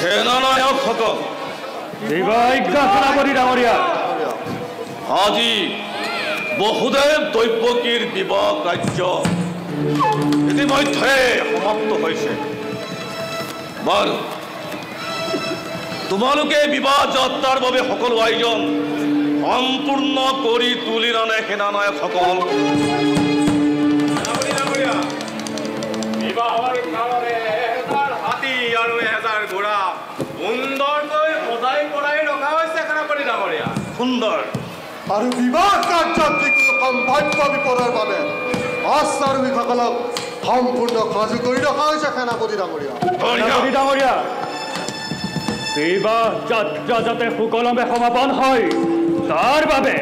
সেনানায়কসকল, সেনাপতি ডাঙৰীয়া, আজি বহুদেৱ দৈৱকীৰ বিবাহ কাৰ্য ইতিমধ্যে সমাপ্ত হৈছে। বাৰু তোমালোকে বিবাহ যাত্ৰাৰ বাবে সকলো আয়োজন সম্পূৰ্ণ কৰি তুলিলানে সেনানায়কসকল? বিবাহৰ কাৰণে 1000 হাতী আৰু 1000 ঘোঁৰা সুন্দৰকৈ সজাই পৰাই ৰখা হৈছে সেনাপতি ডাঙৰীয়া। সুন্দৰ। আৰু বিবাহ কাৰ্যত যিকোনো সম্ভাৱ্য বিপদৰ বাবে অশ্বাৰোহীসকলক সম্পূৰ্ণ সাজু কৰি ৰখা হৈছে সেনাপতি ডাঙৰীয়া। সেনাপতি ডাঙৰীয়া, বিবাহ যাত্ৰা যাতে সুকলমে সমাপন হয় তাৰ বাবে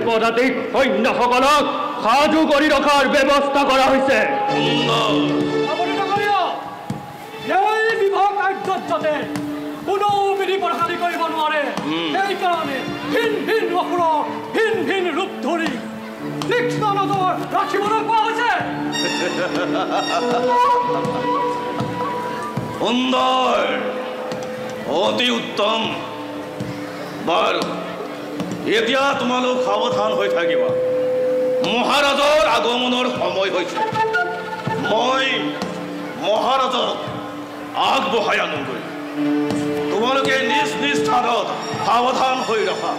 পদাতিক সৈন্যসকলক সাজু কৰি ৰখাৰ ব্যৱস্থা কৰা হৈছে। এই বিবাহ কাৰ্যত যাতে কোনো বিধি প্ৰসাদী কৰিব নোৱাৰে সেইকাৰণে ভিন ভিন অসুৰক ভিন ভিন ৰূপ ধৰি তীক্ষ্ণ নজৰ ৰাখিবলৈ কোৱা হৈছে। সুন্দৰ, অতি উত্তম। বাৰু এতিয়া তোমালোক সাৱধান হৈ থাকিবা। মহাৰাজৰ আগমনৰ সময় হৈছে। মই মহাৰাজক আগবঢ়াই আনোগৈ। তোমালোকে নিজ নিজ স্থানত সাৱধান হৈ ৰখা।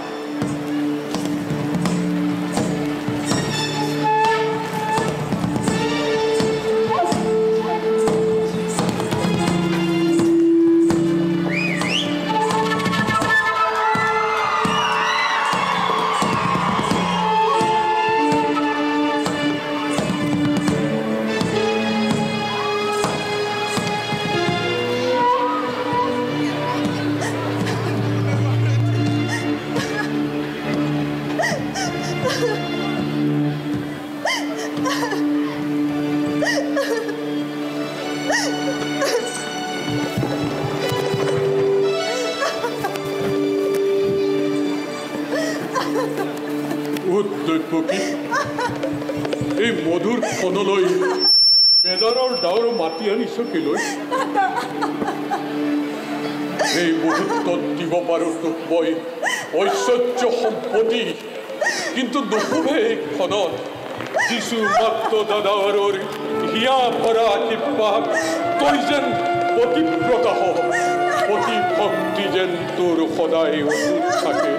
এই মধুৰ খনলৈ বেজাৰৰ ডাৱৰ মাতি আনিছ কিলৈ? এই মুহূৰ্তত দিব পাৰোঁ তোক মই ঐশ্বৰ্য সম্পত্তি, কিন্তু নুশুভে এইখনত দিছো মাত্ৰ দাদাৰৰ হিয়া ভৰা আশীৰ্বাদ। তই যেন পতিব্ৰতা হ, পতি ভক্তি যেন তোৰ সদায় অটুট থাকে।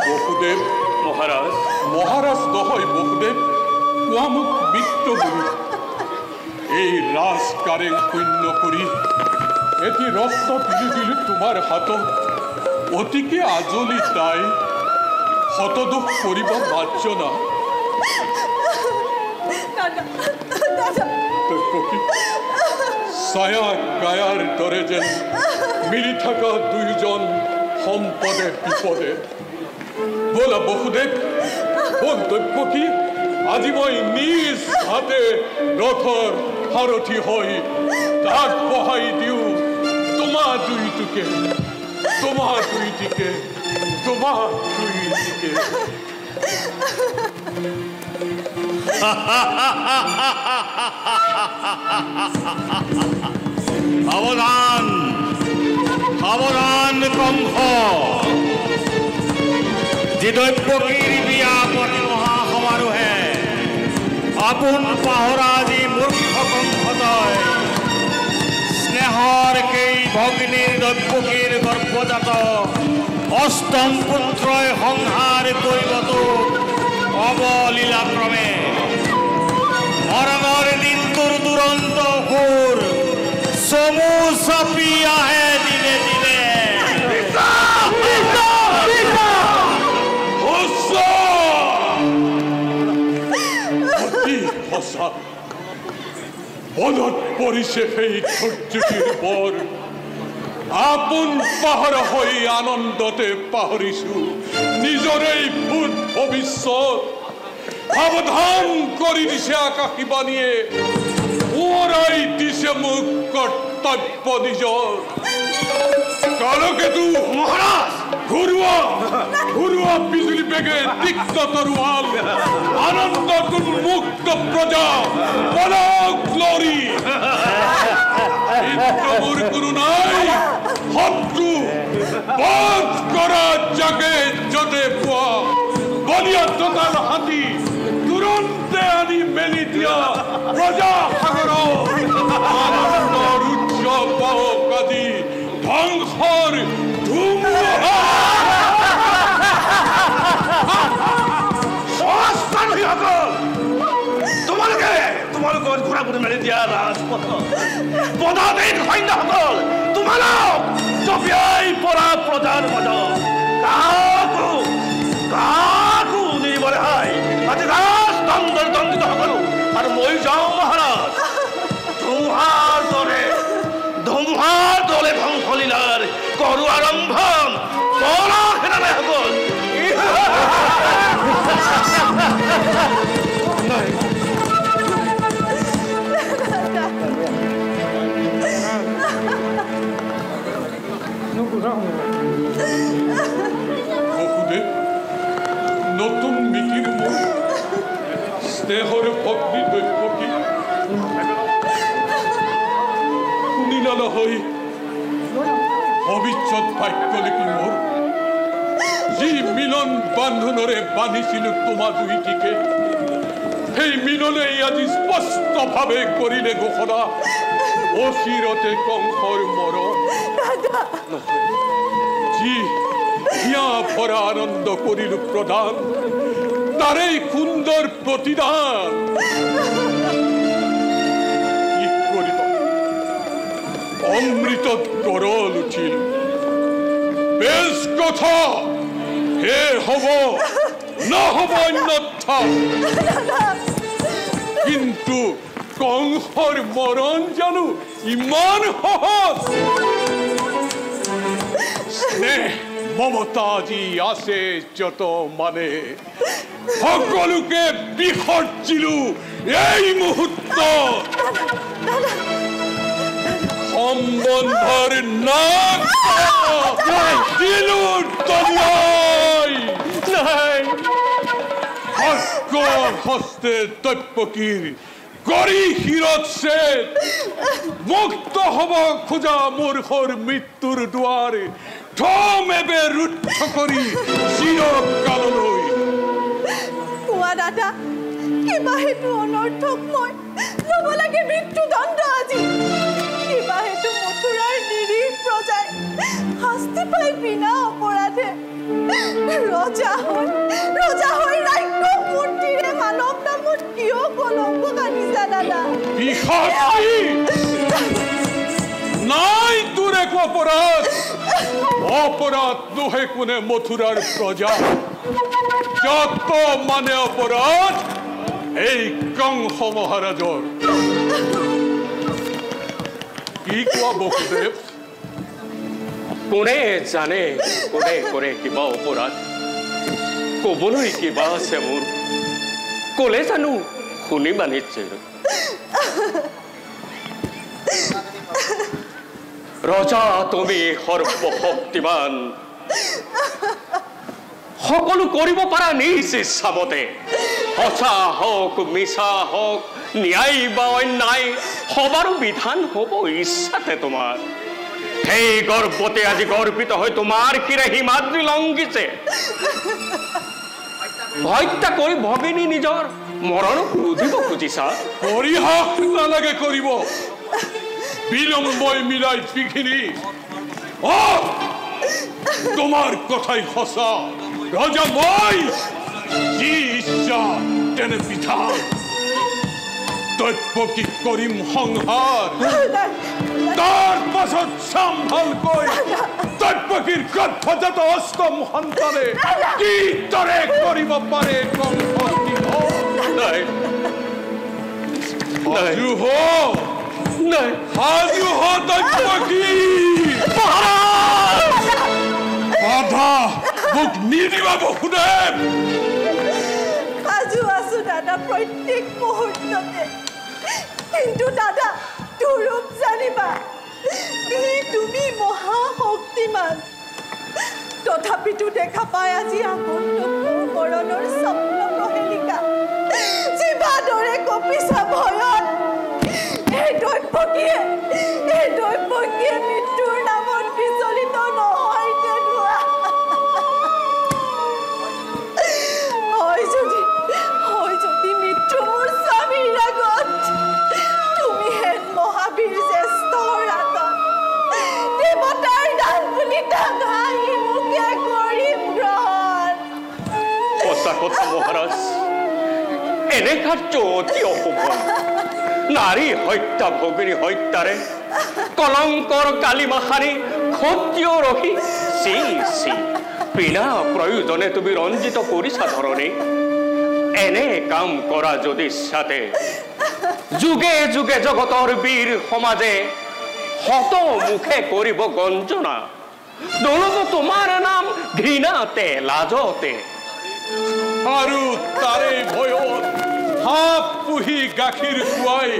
বসুদেৱ মহাৰাজ, মহাৰাজ নহয় বসুদেৱ, কোৱা মোক মিত্ৰ বুলি। এই ৰাজ কাৰেং শূন্য কৰি এটি ৰত্ন তুলি দিলো তোমাৰ হাতত। অতিকে আজলি তাই শতদোষ কৰিব মাৰ্জনা। ছায়া গায়াৰ দৰে যেন মিলি থকা দুয়োজন সম্পদে বিপদে। বলা বসুদেৱ, বক্তব্য আজি মই নিজ হাতে ৰথৰ সাৰথি হৈ তাক বহাই দিওঁ তোমাৰ দুইটিকে, তোমাৰ দুইটিকে, তোমাৰ দুইটিকে। সাৱধান, সাৱধান কংস। যি দৈৱকীৰ বিয়া পাতি মহা সমাৰোহে আপোন পাহৰা যি মূৰ্খ কংস তই। স্নেহৰ কেই ভগ্নীৰ দৈৱকীৰ গৰ্ভজাত অষ্টম পুত্ৰই সংহাৰ কৰিব তোক অৱলীলাক্ৰমে। মৰণৰ দিনটোৰ দুৰন্ত সুৰ চমু চাপি আহে দিনে দিনে। বনত পৰিছে সেই ধৈৰ্যটিৰ বৰ। আপোন পাহৰা হৈ আনন্দতে পাহৰিছো নিজৰেই ভূত ভৱিষ্যত। সাৱধান কৰি দিছে আকাশীবাণীয়ে, ওৰাই দিছে মোক কৰ্তব্য নিজৰ। কালকেতু মহাৰাজ, ঘূৰুৱা বিজুলী বেগে তীক্ষ্ণ তৰোৱাল, আনন্দত মুক্ত প্ৰজা পলক লৰি। মোৰ কোনো নাই শত্ৰু বধ কৰা জাগে যতে পোৱা বলিয়া দোকান হাতী তুৰন্তে আনি মেলি দিয়া প্ৰজা সাগৰ আনন্দৰ উচ্চ পাওক আদি ধ্বংসৰ ধুমুহা তোমালোকৰ ঘোঁৰাবোৰ মেলি দিয়া ৰাজপথ পদাতিক সৈন্যসকল তোমালোক জপিয়াই পৰা প্ৰজাৰ মাজত কাকো নিব ৰেহাই আজি ৰাজদণ্ডৰ দণ্ডিত সকলো আৰু মই যাওঁ মহাৰাজ ধুমুহাৰ দৰে ধ্বংসলীলাৰ কৰো আৰম্ভণ পৰা সেনানায়কসকল নতুন মিতিৰ মোৰ স্নেহৰ ভক্তি দৈৱকী শুনিলা নহয় ভৱিষ্যত ভাগ্য লিখি মোৰ যি মিলন বান্ধোনেৰে বান্ধিছিলো তোমা দুইটিকে সেই মিলনেই আজি স্পষ্টভাৱে কৰিলে ঘোষণা অচিৰতে কংসৰ মৰণ যি হিয়া ভৰা আনন্দ কৰিলো প্ৰদান তাৰেই সুন্দৰ প্ৰতিদান কি কৰিব অমৃতত গৰল উঠিল বেশ কথা হে হব নহব অন্যথা কিন্তু কংসৰ মৰণ জানো ইমান সহজ স্নেহ মমতা যি আছে যত মানে সকলোকে বিসৰ্জিলো এই মুহূৰ্ত সম্বন্ধৰ নাক দিলো তলিয়াই হস্তে তৈপকীৰ কৰি শিৰত চেত মুক্ত হব খোজা মূৰ্খৰ মৃত্যুৰ দুৱাৰ থমেবে ৰুদ্ধ কৰি চিৰকাললৈ কোৱা দাদা কিবা হেতু অনৰ্থক মই ল'ব লাগে মৃত্যুদণ্ড আজি কিবা হেতু মথুৰাৰ নিৰীহ প্ৰজাই শাস্তি পাই বিনা অপৰাধে ৰজা হৈ ৰাক্ষস মূৰ্তিৰে মানৱ নামত কিয় কলংক কাঢ়িছা দাদা নাই তোৰ একো অপৰাধ নোহে কোনে মথুৰাৰ প্ৰজা যত মানে অপৰাধ এই কংস মহাৰাজৰ কি কোৱা বসুদেৱ কোনে জানে কোনে কৰে কিবা অপৰাধ কবলৈ কিবা আছে মোৰ কলে জানো শুনি মানিছে ৰজা তুমি সৰ্বশক্তিমান সকলো কৰিব পাৰা নিজ ইচ্ছামতে সঁচা হওক মিছা হওক ন্যায় বা অন্যায় সবাৰো বিধান হ'ব ইচ্ছাতে তোমাৰ সেই গৰ্বতে আজি গৰ্বিত হৈ তোমাৰ কিৰে মাতৃ লংঘিছে হত্যা কৰি ভগিনী নিজৰ মৰণ ৰুধিব খুজিছা পৰিহাস নালাগে কৰিব বিলম্বই মিলাই পিখিনি তোমাৰ কথাই সঁচা ৰজা মই যি ইচ্ছা তেনে বিধান তৈপকী কৰিম সংহাৰ তাৰ পাছত চাম ভালকৈ তৈপকীৰ গৰ্ভজাত অষ্টম সন্তানে কি দৰে কৰিব পাৰে কংসৰ সাজু হ তৈপকী বাধা মোক নিদিবা বসুদেৱ সাজু আছো দাদা প্ৰত্যেক মুহূৰ্ততে কিন্তু দাদা তুৰূপ জানিবা তুমি মহাশক্তিমান তথাপিতো দেখা পাই আজি আগন্ত মৰণৰ স্বপ্ন প্ৰহেলিকা জীৱা দৰে কপিছা ভয়ত এই কথা মহাৰাজ এনে কাৰ্য অতি অশুভ নাৰী হত্যা ভগিনী হত্যাৰে কলঙ্কৰ কালিমাখানি ক্ষত্ৰিয় ৰখি চি চি বিনা প্ৰয়োজনে তুমি ৰঞ্জিত কৰিছা ধৰণে এনে কাম কৰা যদি ইচ্ছাতে যুগে যুগে জগতৰ বীৰ সমাজে হত মুখে কৰিব গঞ্জনা নলব তোমাৰ নাম ঘৃণাতে লাজতে আৰু তাৰে ভয়ত সাপ পুহি গাখীৰ খুৱাই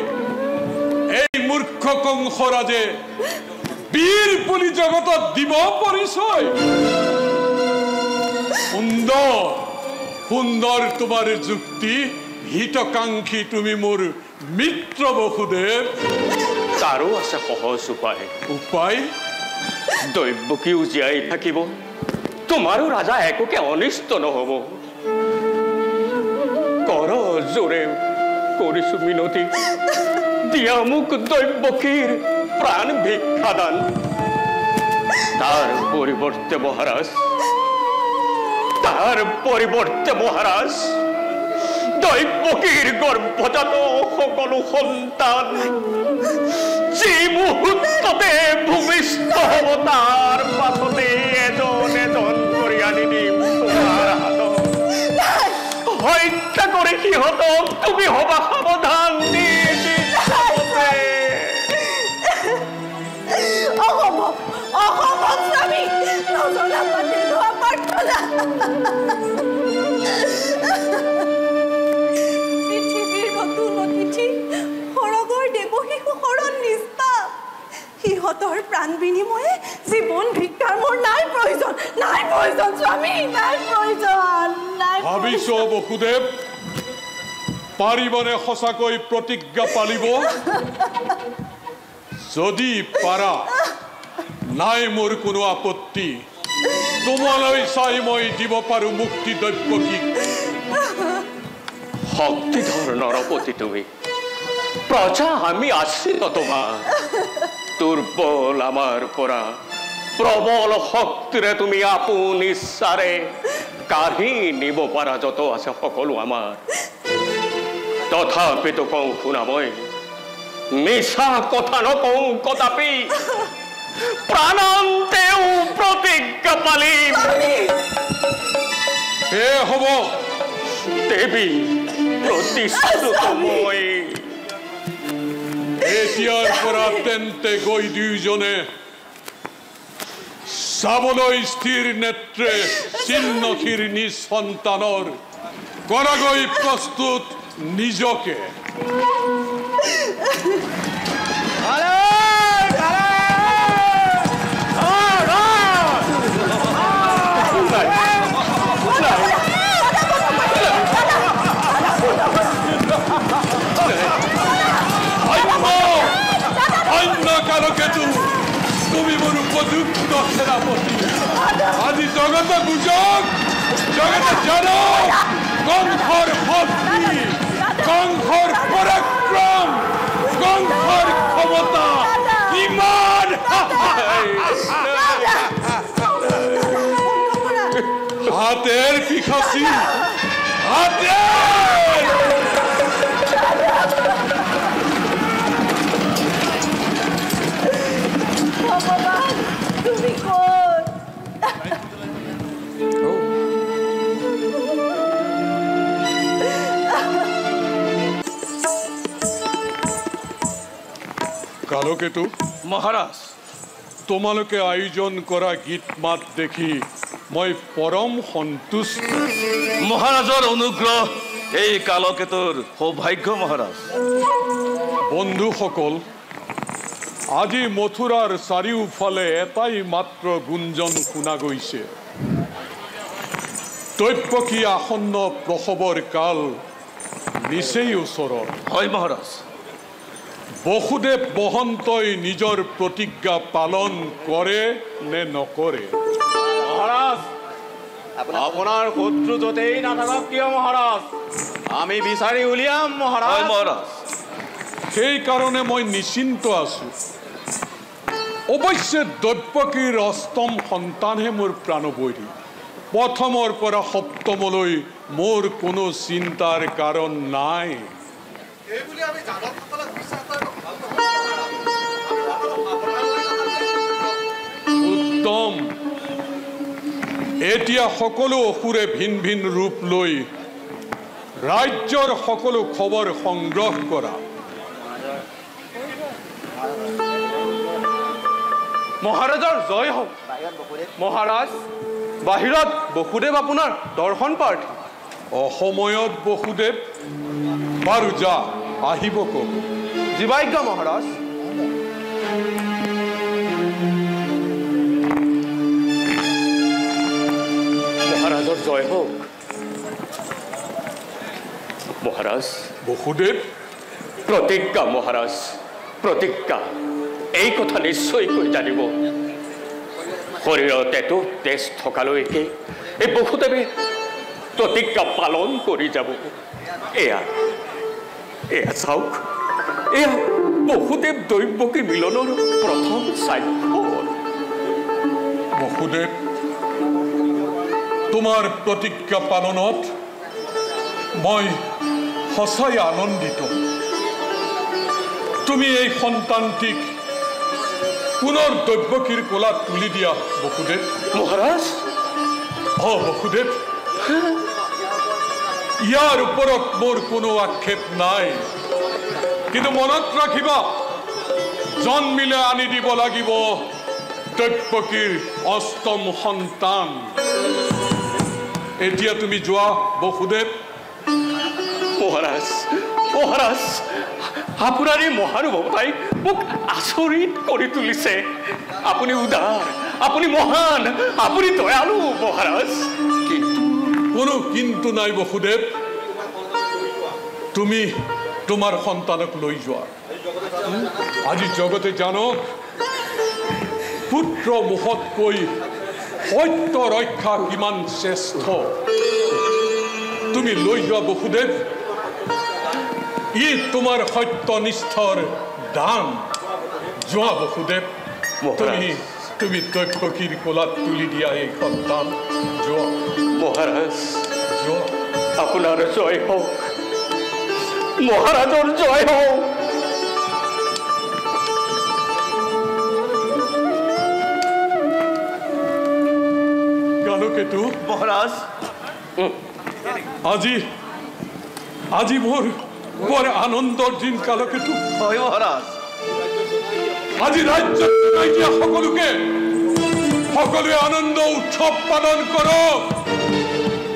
এই মূৰ্খ কংসৰাজে বীৰ বুলি জগতত দিব পৰিচয় সুন্দৰ সুন্দৰ তোমাৰ যুক্তি হিতকাংক্ষী তুমি মোৰ মিত্ৰ বসুদেৱ তাৰো আছে সহজ উপায় উপায় দৈৱকীও জীয়াই থাকিব তোমাৰো ৰাজা একোকে অনিষ্ট নহব কৰ জোৰে কৰিছো মিনতি দিয়া মোক দৈৱকীৰ প্ৰাণ ভিক্ষাদান তাৰ পৰিৱৰ্তে মহাৰাজ দৈৱকীৰ গৰ্ভজাত সকলো সন্তান যি মুহূৰ্ততে ভূমিষ্ঠ হ'ব তাৰ পাছতে এজন এজন কৰি আনি দিম তোমাৰ হাতত হত্যা কৰি সিহঁতক তুমি হবা সাৱধান পৃথিৱীৰ নতুন অতিথি সৰগৰ দেৱশিশু শৰণ নিষ্পাপ সিহঁতৰ প্ৰাণ বিনিময়ে জীৱন ভিক্ষাৰ মোৰ নাই প্ৰয়োজন স্বামী নাই প্ৰয়োজন ভাবিছ বসুদেৱ পাৰিবনে সঁচাকৈ প্ৰতিজ্ঞা পালিব যদি পাৰা নাই মোৰ কোনো আপত্তি তোমালৈ চাই মই দিব পাৰো মুক্তি দৈৱকীক শক্তিধৰ নৰপতি তুমি প্ৰজা আমি আশ্ৰিত তোমাৰ দুৰ্বল আমাৰ পৰা প্ৰবল শক্তিৰে তুমি আপোন ইচ্ছাৰে কাঢ়ি নিব পাৰা যত আছে সকলো আমাৰ তথাপিতো কওঁ শুনা মই মিছা কথা নকওঁ কদাপি প্ৰাণন্তেও প্ৰতিজ্ঞা পালিম হে হ'ব দেৱী প্ৰতিশ্ৰুত মই এতিয়াৰ পৰা তেন্তে গৈ দুয়োজনে চাবলৈ স্থিৰ নেত্ৰে চিহ্নশীৰ নিজ সন্তানৰ কৰাগৈ প্ৰস্তুত নিজকে তুমি মোৰ উপযুক্ত সেনাপতি আজি জগত বুজক জগত জানক কংসৰ শক্তি কংসৰ পৰাক্ৰম কংসৰ ক্ষমতা কিমান হাতেৰ পিখাচি হাতেৰ তুমি ক'ত কালকেতু মহাৰাজ তোমালোকে আয়োজন কৰা গীত মাত দেখি মই পৰম সন্তুষ্ট মহাৰাজৰ অনুগ্ৰহ এই কালকেতুৰ সৌভাগ্য মহাৰাজ বন্ধুসকল আজি মথুৰাৰ চাৰিওফালে এটাই মাত্ৰ গুঞ্জন শুনা গৈছে দৈৱকী আসন্ন প্ৰসৱৰ কাল নিচেই ওচৰত হয় মহাৰাজ বসুদেৱ মহন্তই নিজৰ প্ৰতিজ্ঞা পালন কৰে নে নকৰে মহাৰাজ আপোনাৰ শত্ৰু য'তেই নাথাকক কিয় মহাৰাজ আমি বিচাৰি উলিয়াম মহাৰাজ মহাৰাজ সেইকাৰণে মই নিশ্চিন্ত আছো অৱশ্যে দৈৱকীৰ অষ্টম সন্তানহে মোৰ প্ৰাণবৈৰী প্ৰথমৰ পৰা সপ্তমলৈ মোৰ কোনো চিন্তাৰ কাৰণ নাই। এইবুলি আমি যাদৱসকলক বিশ্বাস কৰিব ভাল নহয়। উত্তম। এতিয়া সকলো অসুৰে ভিন ভিন ৰূপ লৈ ৰাজ্যৰ সকলো খবৰ সংগ্ৰহ কৰা। মহাৰাজাৰ জয় হওক। মহাৰাজ, বাহিৰত বসুদেৱ আপোনাৰ দৰ্শন প্ৰাৰ্থী। অসময়ত বসুদেৱ? বাৰু যা, আহিব কব। জীৱাজ্ঞা মহাৰাজ। মহাৰাজৰ জয় হওক। মহাৰাজ। বসুদেৱ? প্ৰতিজ্ঞা মহাৰাজ, প্ৰতিজ্ঞা। এই কথা নিশ্চয়কৈ জানিব। শৰীৰত এটো তেজ থকালৈকে এই বসুদেৱে প্ৰতিজ্ঞা পালন কৰি যাব। এয়া চাওক, এয়া বসুদেৱ দৈৱকী মিলনৰ প্ৰথম স্বাক্ষৰ। বসুদেৱ, তোমাৰ প্ৰতিজ্ঞা পালনত মই সঁচাই আনন্দিত। তুমি এই সন্তানটিক পুনৰ দৈৱকীৰ কোলাত তুলি দিয়া বসুদেৱ। মহাৰাজ। বসুদেৱ, ইয়াৰ ওপৰত মোৰ কোনো আক্ষেপ নাই, কিন্তু মনত ৰাখিবা, জন্মিলে আনি দিব লাগিব দৈৱকীৰ অষ্টম সন্তান। এতিয়া তুমি যোৱা বসুদেৱ। মহাৰাজ, মহাৰাজ, আপোনাৰ এই মহানুভৱতাই মোক আচৰিত কৰি তুলিছে। আপুনি উদাৰ, আপুনি মহান, আপুনি দয়ালু মহাৰাজ। কিন্তু কোনো কিন্তু নাই বসুদেৱ। তুমি তোমাৰ সন্তানক লৈ যোৱা। আজি জগতে জানক পুত্ৰ মুখতকৈ সত্য ৰক্ষা কিমান শ্ৰেষ্ঠ। তুমি লৈ যোৱা বসুদেৱ। ই তোমাৰ সত্যনিষ্ঠৰ দান। যোৱা বসুদেৱ। তুমি দৈৱকীৰ কোলাত তুলি দিয়া এই সন্তান। যোৱা মহাৰাজ। যোৱা। আপোনাৰ জয় হওক, মহাৰাজৰ জয় হওক। কালকেতু মহাৰাজ। আজি মোৰ বৰ আনন্দৰ দিন কালকেতু। হয় মহাৰাজ। আজি ৰাজ্যত দিয়া সকলোৱে আনন্দ উৎসৱ পালন কৰক।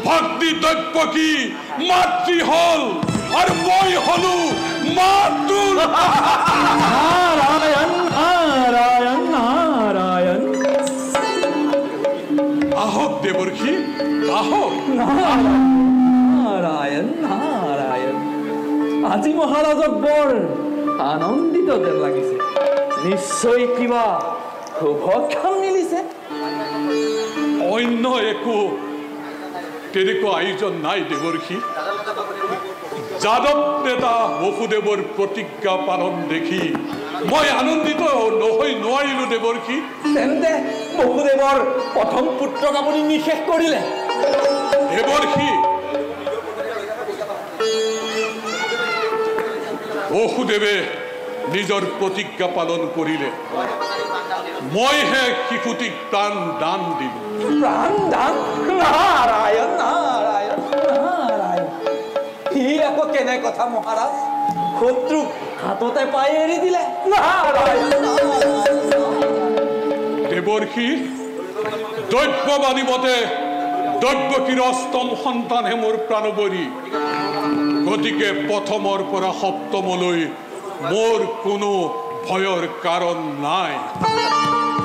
ভক্তি দৈৱকী মাতৃ হল আৰু মই হলো মাতৃ। নাৰায়ণ নাৰায়ণ নাৰায়ণ। আহক দেৱৰ্ষি, আহক। নাৰায়ণ নাৰায়ণ। আজি মহাৰাজক বৰ আনন্দিত যেন লাগিছে। নিশ্চয় কিবা শুভক্ষণ মিলিছে। অন্য একো তেনেকুৱা আয়োজন নাই দেৱৰ্ষি। যাদৱ নেতা বসুদেৱৰ প্ৰতিজ্ঞা পালন দেখি মই আনন্দিত নহয় নোৱাৰিলো দেৱৰ্ষি। তেন্তে বসুদেৱৰ প্ৰথম পুত্ৰক আপুনি নিষেধ কৰিলে? দেৱৰ্ষি, বসুদেৱে নিজৰ প্ৰতিজ্ঞা পালন কৰিলে। মইহে শিশুটিক প্ৰাণ দান দিলো। প্ৰাণ দান? নাৰায়ণ নাৰায়ণ নাৰায়ণ। ই আকৌ কেনে কথা মহাৰাজ? শত্ৰুক হাততে পাই এৰি দিলে। নাৰায়ণ নাৰায়ণ। দেৱৰ্ষি, দৈৱবাণী মতে দৈৱকীৰ অষ্টম সন্তানহে মোৰ প্ৰাণবৰী। গতিকে প্ৰথমৰ পৰা সপ্তমলৈ মোৰ কোনো ভয়ৰ কাৰণ নাই।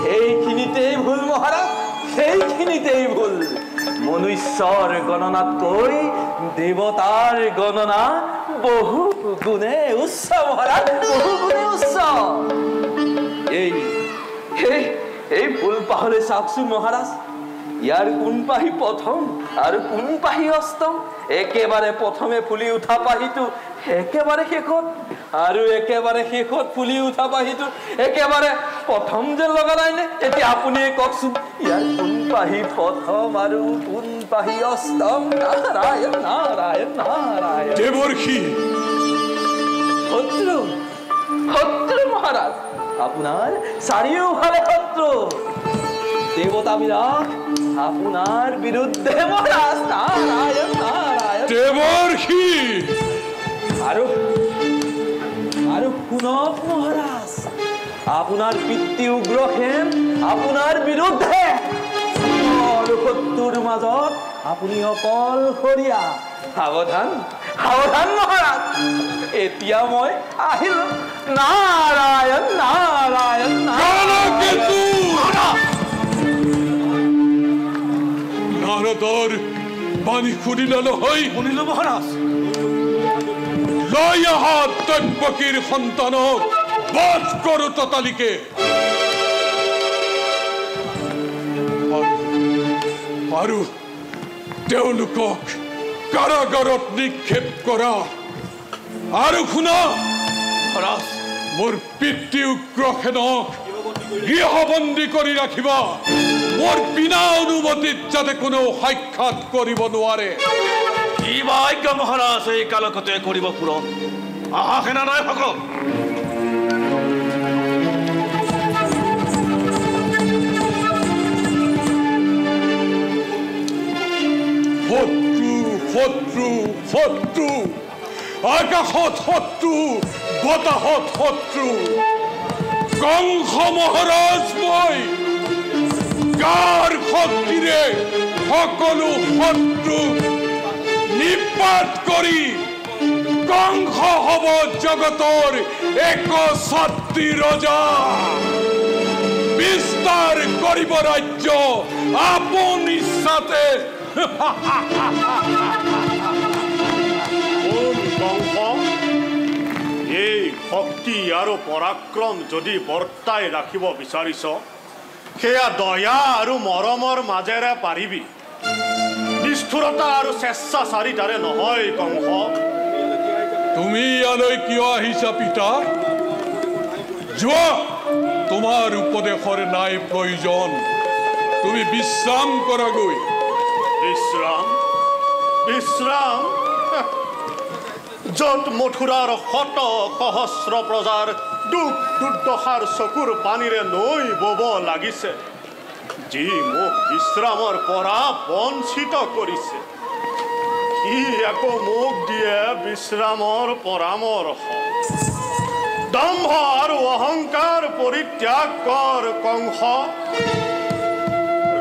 সেইখিনিতেই ভুল মহাৰাজ, সেইখিনিতেই ভুল। মনুষ্যৰ গণনাতকৈ দেৱতাৰ গণনা বহু গুণে উচ্চ মহাৰাজ, বহু গুণে উচ্চ। এই ভুল পাহৰি চাওকচোন মহাৰাজ। ইয়াৰ কোন পাহি প্ৰথম আৰু কোন পাহি অষ্টম? একেবাৰে প্ৰথমে ফুলি উঠা পাহিটো একেবাৰে শেষত আৰু একেবাৰে শেষত ফুলি উঠা পাহিটো একেবাৰে প্ৰথম যেন লগা নাইনে এতিয়া আপুনিয়ে কওকচোন ইয়াৰ কোন পাহি প্ৰথম আৰু কোন পাহি অষ্টম নাৰায়ণ নাৰায়ণ নাৰায়ণ দেৱৰ্ষি শত্ৰু শত্ৰু মহাৰাজ আপোনাৰ চাৰিওফালে শত্ৰু দেৱতাবিলাক আপোনাৰ বিৰুদ্ধে মহাৰাজ নাৰায়ণ নাৰায়ণ দেৱৰ্ষি আৰু শুনক মহাৰাজ আপোনাৰ পিতৃ উগ্ৰসেন আপোনাৰ বিৰুদ্ধে শত্ৰুৰ মাজত আপুনি অকলশৰীয়া সাৱধান সাৱধান মহাৰাজ এতিয়া মই আহিলো নাৰায়ণ নাৰায়ণ নাৰদৰ বাণী শুনিলা নহয় শুনিলো মহাৰাজ লৈ অহা দৈৱকীৰ সন্তানক বধ কৰো ততালিকে আৰু তেওঁলোকক কাৰাগাৰত নিক্ষেপ কৰা আৰু শুনা মহাৰাজ মোৰ পিতৃ উগ্ৰসেনক গৃহবন্দী কৰি ৰাখিবা মোৰ বিনা অনুমতিত যাতে কোনো সাক্ষাৎ কৰিব নোৱাৰে কি ভাগ্য মহাৰাজ এই কালকতে কৰিব পূৰণ আহা সেনানায়কসকল শত্ৰু শত্ৰু শত্ৰু আকাশত শত্ৰু বতাহত শত্ৰু কংস মহাৰাজ মই গাৰ শক্তিৰে সকলো শত্ৰু নিপাত কৰি কংস হব জগতৰ একছত্ৰী ৰজা বিস্তাৰ কৰিব ৰাজ্য আপোন ইচ্ছাতে কংস এই শক্তি আৰু পৰাক্ৰম যদি বৰ্তাই ৰাখিব বিচাৰিছ সেয়া দয়া আৰু মৰমৰ মাজেৰে পাৰিবি নিষ্ঠুৰতা আৰু স্বেচ্ছাচাৰিতাৰে নহয় কংস তুমি ইয়ালৈ কিয় আহিছা পিতা যোৱা তোমাৰ উপদেশৰ নাই প্ৰয়োজন তুমি বিশ্ৰাম কৰাগৈ বিশ্ৰাম বিশ্ৰাম যত মথুৰাৰ শত সহস্ৰ প্ৰজাৰ দুখ দুৰ্দশাৰ চকুৰ পানীৰে নৈ বব লাগিছে যি মোক বিশ্ৰামৰ পৰা বঞ্চিত কৰিছে সি আকৌ মোক দিয়ে বিশ্ৰামৰ পৰামৰ্শ দম্ভ আৰু অহংকাৰ পৰিত্যাগ কৰ কংস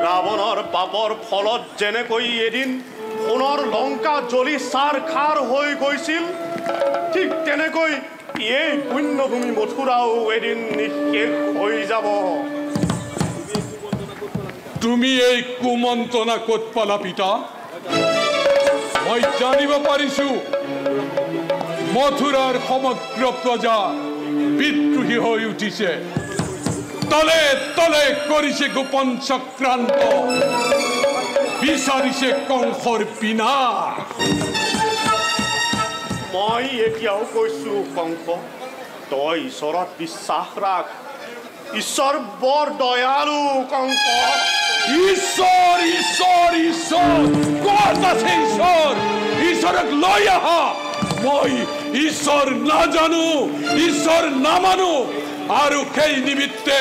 ৰাৱণৰ পাপৰ ফলত যেনেকৈ এদিন সোণৰ লংকা জ্বলি চাৰ খাৰ হৈ গৈছিল ঠিক তেনেকৈ এই পুণ্যভূমি মথুৰাও এদিন নিঃশেষ হৈ যাব তুমি এই কুমন্ত্ৰণা ক'ত পালা পিতা মই জানিব পাৰিছো মথুৰাৰ সমগ্ৰ প্ৰজা বিদ্ৰোহী হৈ উঠিছে তলে তলে কৰিছে গোপন চক্ৰান্ত বিচাৰিছে কংসৰ বিনাশ মই এতিয়াও কৈছো কংস তই ঈশ্বৰত বিশ্বাস ৰাখ ঈশ্বৰ বৰ দয়ালু কংস ঈশ্বৰ ঈশ্বৰ ঈশ্বৰ ক'ত আছে ঈশ্বৰ ঈশ্বৰক লৈ আহা মই ঈশ্বৰ নাজানো ঈশ্বৰ নামানো আৰু সেই নিমিত্তে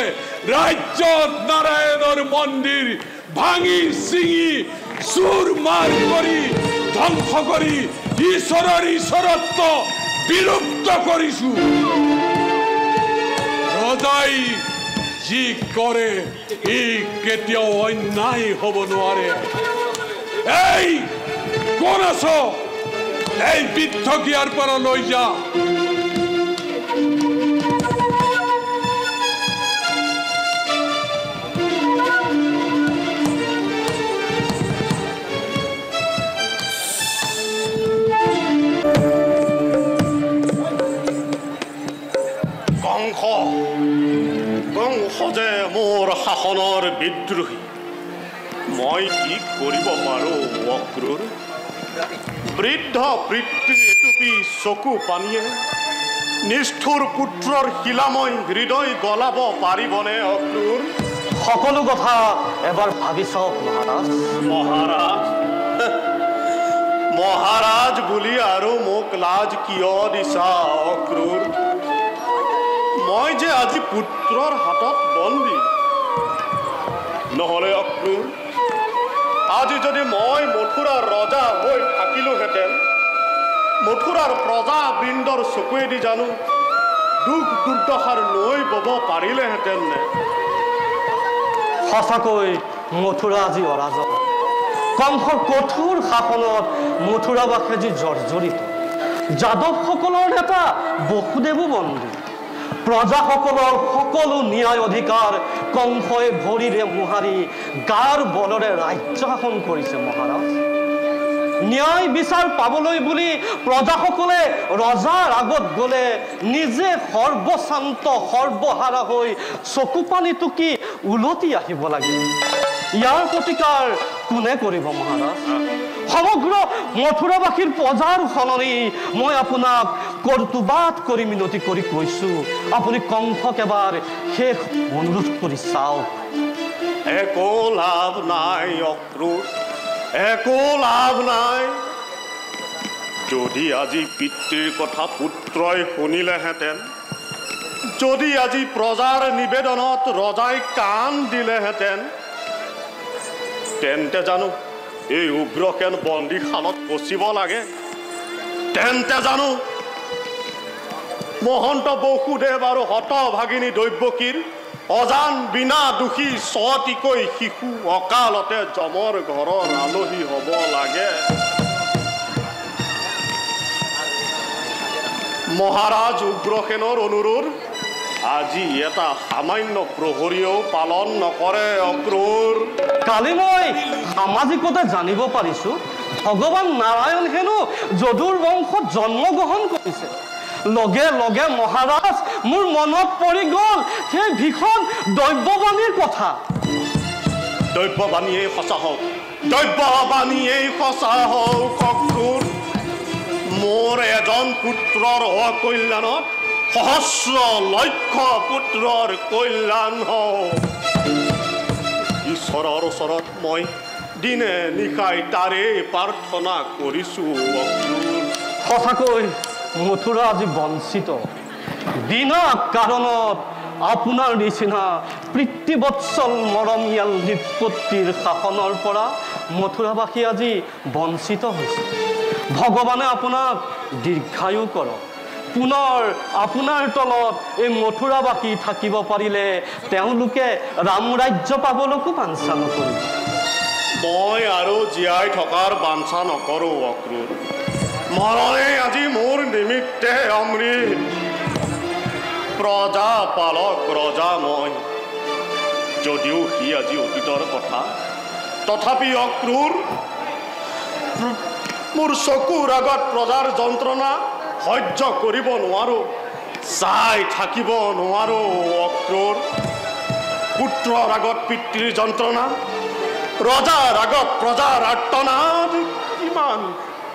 ৰাজ্যত নাৰায়ণৰ মন্দিৰ ভাঙি চিঙি চুৰ মাৰ কৰি ধ্বংস কৰি ঈশ্বৰৰ ঈশ্বৰত্ব বিলুপ্ত কৰিছো ৰজাই যি কৰে ই কেতিয়াও অন্যায় হ'ব নোৱাৰে এই কোন আছ এই বৃদ্ধক ইয়াৰ পৰা লৈ যা কংস যে মোৰ শাসনৰ বিদ্ৰোহী মই কি কৰিব পাৰো অক্ৰূৰ বৃদ্ধ পিতৃ এটুপি চকু পানীয়ে নিষ্ঠুৰ পুত্ৰৰ শিলাময় হৃদয় গলাব পাৰিবনে অক্ৰূৰ? সকলো কথা এবাৰ ভাবি চাওক মহাৰাজ। মহাৰাজ মহাৰাজ বুলি আৰু মোক লাজ কিয় দিছা অক্ৰূৰ? মই যে আজি পুত্ৰৰ হাতত বন্দী। নহ'লে অক্ৰূৰ, আজি যদি মই মথুৰাৰ ৰজা হৈ থাকিলোহেঁতেন, মথুৰাৰ প্ৰজাবৃন্দৰ চকুৱেদি জানো দুখ দুৰ্দশাৰ নৈ বব পাৰিলেহেঁতেন নে? সঁচাকৈ মথুৰা আজি অৰাজক। কংসৰ কঠোৰ শাসনত মথুৰাবাসী আজি জৰ্জৰিত। যাদৱসকলৰ নেতা বসুদেৱো বন্দী। প্ৰজাসকলৰ সকলো ন্যায় অধিকাৰ কংসই ভৰিৰে মোহাৰি গাৰ বলেৰে ৰাজ্য শাসন কৰিছে মহাৰাজ। ন্যায় বিচাৰ পাবলৈ বুলি প্ৰজাসকলে ৰজাৰ আগত গ'লে নিজে সৰ্বশান্ত সৰ্বহাৰা হৈ চকু পানী টুকি উলটি আহিব লাগে। ইয়াৰ প্ৰতিকাৰ কোনে কৰিব মহাৰাজ? সমগ্ৰ মথুৰাবাসীৰ প্ৰজাৰ সলনি মই আপোনাক কৰ্তৃবাদ কৰি মিনতি কৰি কৈছো, আপুনি কংসক এবাৰ শেষ অনুৰোধ কৰি চাওক। একো লাভ নাই অক্ৰূৰ, একো লাভ নাই। যদি আজি পিতৃৰ কথা পুত্ৰই শুনিলেহেঁতেন, যদি আজি প্ৰজাৰ নিবেদনত ৰজাই কাণ দিলেহেঁতেন, তেন্তে জানো এই উগ্ৰসেন বন্দীশালত পচিব লাগে? তেন্তে জানো মহন্ত বসুদেৱ আৰু হতভাগিনী দৈৱকীৰ অজান বিনা দোষী ছটিকৈ শিশু অকালতে যমৰ ঘৰৰ আলহী হ'ব লাগে? মহাৰাজ উগ্ৰসেনৰ অনুৰোধ আজি এটা সামান্য প্ৰহৰীয়েও পালন নকৰে অক্ৰূৰ। কালি মই সামাজিকতে জানিব পাৰিছো ভগৱান নাৰায়ণ হেনো যদুৰ বংশত জন্মগ্ৰহণ কৰিছে। লগে লগে মহাৰাজ মোৰ মনত পৰি গ'ল সেই ভীষণ দৈৱবাণীৰ কথা। দৈৱবাণীয়েই সঁচা হওক, দৈৱবাণীয়েই সঁচা হওক অক্ৰূৰ। মোৰ এজন পুত্ৰৰ অকল্যাণত সহস্ৰ লক্ষ পুত্ৰৰ কল্যাণ হওক। ঈশ্বৰৰ ওচৰত মই দিনে নিশাই তাৰে প্ৰাৰ্থনা কৰিছো অক্ৰূৰ। সঁচাকৈ মথুৰা আজি বঞ্চিত। বিনা কাৰণত আপোনাৰ নিচিনা পিতৃবৎসল মৰমীয়াল নৃপতিৰ শাসনৰ পৰা মথুৰাবাসী আজি বঞ্চিত হৈছে। ভগৱানে আপোনাক দীৰ্ঘায়ু কৰক। পুনৰ আপোনাৰ তলত এই মথুৰাবাসী থাকিব পাৰিলে তেওঁলোকে ৰাম ৰাজ্য পাবলৈকো বাঞ্ছা নকৰিব। মই আৰু জীয়াই থকাৰ বাঞ্ছা নকৰোঁ অক্ৰূৰ। মৰণে আজি মোৰ নিমিত্তে অমৃত। প্ৰজা পালক ৰজা মই, যদিও সি আজি অতীতৰ কথা, তথাপি অক্ৰূৰ মোৰ চকুৰ আগত প্ৰজাৰ যন্ত্ৰণা সহ্য কৰিব নোৱাৰো, চাই থাকিব নোৱাৰো অক্ৰূৰ। পুত্ৰৰ আগত পিতৃৰ যন্ত্ৰণা, ৰজাৰ আগত প্ৰজাৰ আৰ্তনাদ কিমান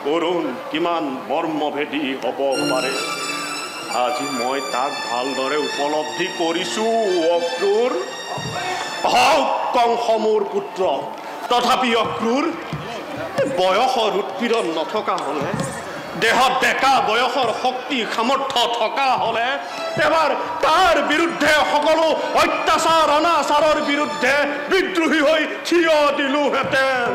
কৰুণ, কিমান মৰ্মভেদী হ'ব পাৰে। আজি মই তাক ভালদৰে উপলব্ধি কৰিছো অক্ৰূৰ। হওক কংস মোৰ পুত্ৰ, তথাপি অক্ৰূৰ বয়সৰ উৎপীড়ন নথকা হ'লে, দেহত ডেকা বয়সৰ শক্তি সামৰ্থ্য থকা হ'লে এবাৰ তাৰ বিৰুদ্ধে সকলো অত্যাচাৰ অনাচাৰৰ বিৰুদ্ধে বিদ্ৰোহী হৈ থিয় দিলোহেঁতেন।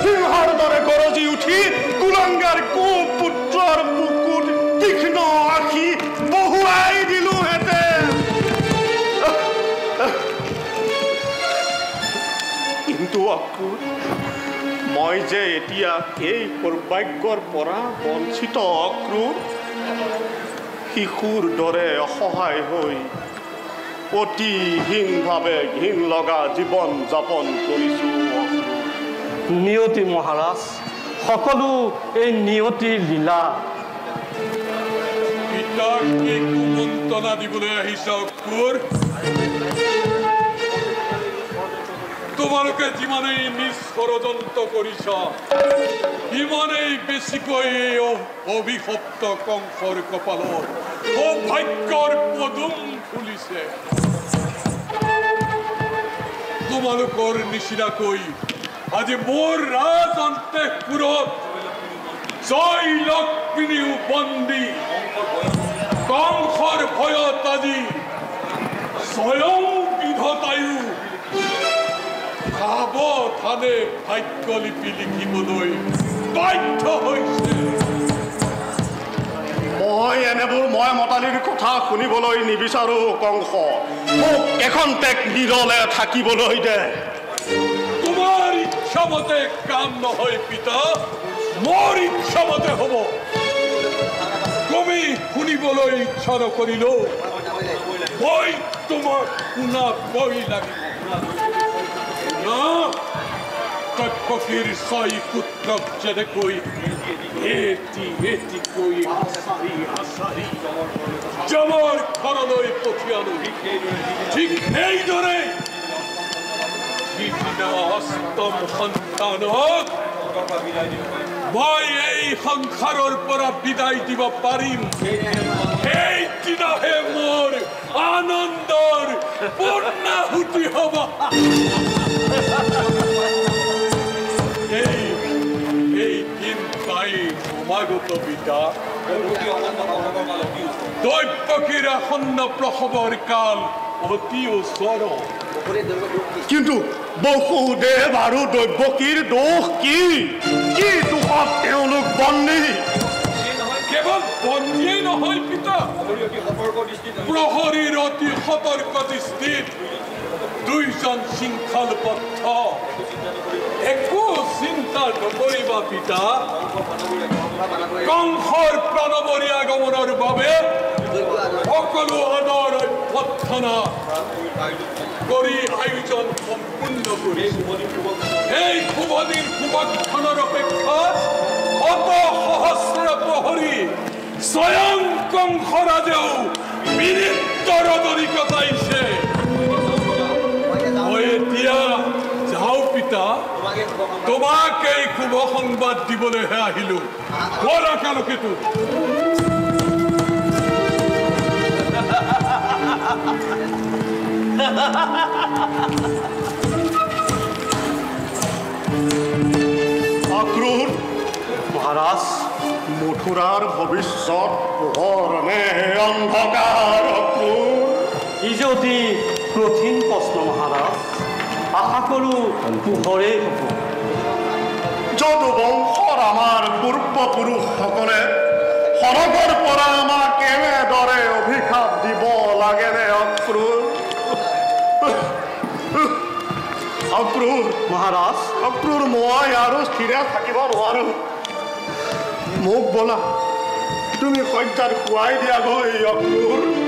সিংহৰ দৰে গৰজি উঠি কুলংগাৰ কুপুত্ৰৰ বুকুত তীক্ষ্ণ আখি বহুৱাই দিলোহেঁতেন। কিন্তু অক্ৰূৰ, মই যে এতিয়া এই সৌভাগ্যৰ পৰা বঞ্চিত অক্ৰূৰ। শিশুৰ দৰে অসহায় হৈ অতিহীনভাৱে ঘিণ লগা জীৱন যাপন কৰিছো অক্ৰূৰ। নিয়তি মহাৰাজ, সকলো এই নিয়তিৰ লীলা। পিতাক কি কুমন্ত্ৰণা দিবলৈ আহিছা অক্ৰূৰ? তোমালোকে যিমানেই নিজ ষড়যন্ত্ৰ কৰিছা ইমানেই বেছিকৈ অভিশপ্ত কংসৰ কপালত সৌভাগ্যৰ পদুম ফুলিছে তোমালোকৰ নিচিনাকৈ আজি মোৰ ৰাজ অন্তঃপুৰত জয় লক্ষ্মীও বন্দী কংসৰ ভয়ত আজি স্বয়ং বিধতায়ো সাৱধানে ভাগ্যলিপি লিখিবলৈ বাধ্য হৈছে মই এনেবোৰ মই মতালিৰ কথা শুনিবলৈ নিবিচাৰো কংস মোক এখন টেক নিৰলে থাকিবলৈ দে তোমাৰ ইচ্ছামতে কাম নহয় পিতা মোৰ ইচ্ছামতে হ'ব তুমি শুনিবলৈ ইচ্ছা নকৰিলেও মই তোমাক শুনাবই লাগিব তৎপক্ষীৰ ছয় পুত্ৰক যেনেকৈ এটিকৈ জমৰ ঘৰলৈ পঠিয়ালো ঠিক সেইদৰে অষ্টম সন্তানক মই এই সংসাৰৰ পৰা বিদায় দিব পাৰিম সেইদিনাহে মোৰ আনন্দৰ পূৰ্ণাহুতি হ'ব এই দিন পাই সমাগত পিতা দৈৱকীৰ আসন্ন প্ৰসৱৰ কাল অতি ওচৰ কিন্তু বসুদেৱ আৰু দৈৱকীৰ দোষ কি কি দোষত তেওঁলোক বন্দী কেৱল বন্দীয়েই নহয় পিতা প্ৰহৰীৰ অতি সতৰ্ক দৃষ্টিত দুইজন শৃংখলবদ্ধ একো চিন্তা নকৰিবা পিতা কংসৰ প্ৰাণবৰী আগমনৰ বাবে সকলো আদৰ অভ্যৰ্থনা কৰি আয়োজন সম্পূৰ্ণ কৰিছো এই শুভদিন শুভক্ষণৰ অপেক্ষাত শত সহস্ৰ প্ৰহৰী স্বয়ং কংসৰাজেও বিনিত ৰদনী কটাইছে মই এতিয়া যাওঁ পিতা তোমাক এই শুভ সংবাদ দিবলৈহে আহিলো বৰ একালকেতো অক্ৰূৰ মহাৰাজ মথুৰাৰ ভৱিষ্যত পোহৰ নে অন্ধকাৰ অক্ৰূৰ ই যে অতি কঠিন প্ৰশ্ন মহাৰাজ আশা কৰোঁ পোহৰেই হ'ব যদু বংশৰ আমাৰ পূৰ্বপুৰুষসকলে সৰগৰ পৰা আমাক কেনেদৰে অভিশাপ দিব লাগেনে অক্ৰূৰ অক্ৰূৰ মহাৰাজ অক্ৰূৰ মই আৰু স্থিৰে থাকিব নোৱাৰো মোক বোলা তুমি শয্যাত শুৱাই দিয়াগৈ অক্ৰূৰ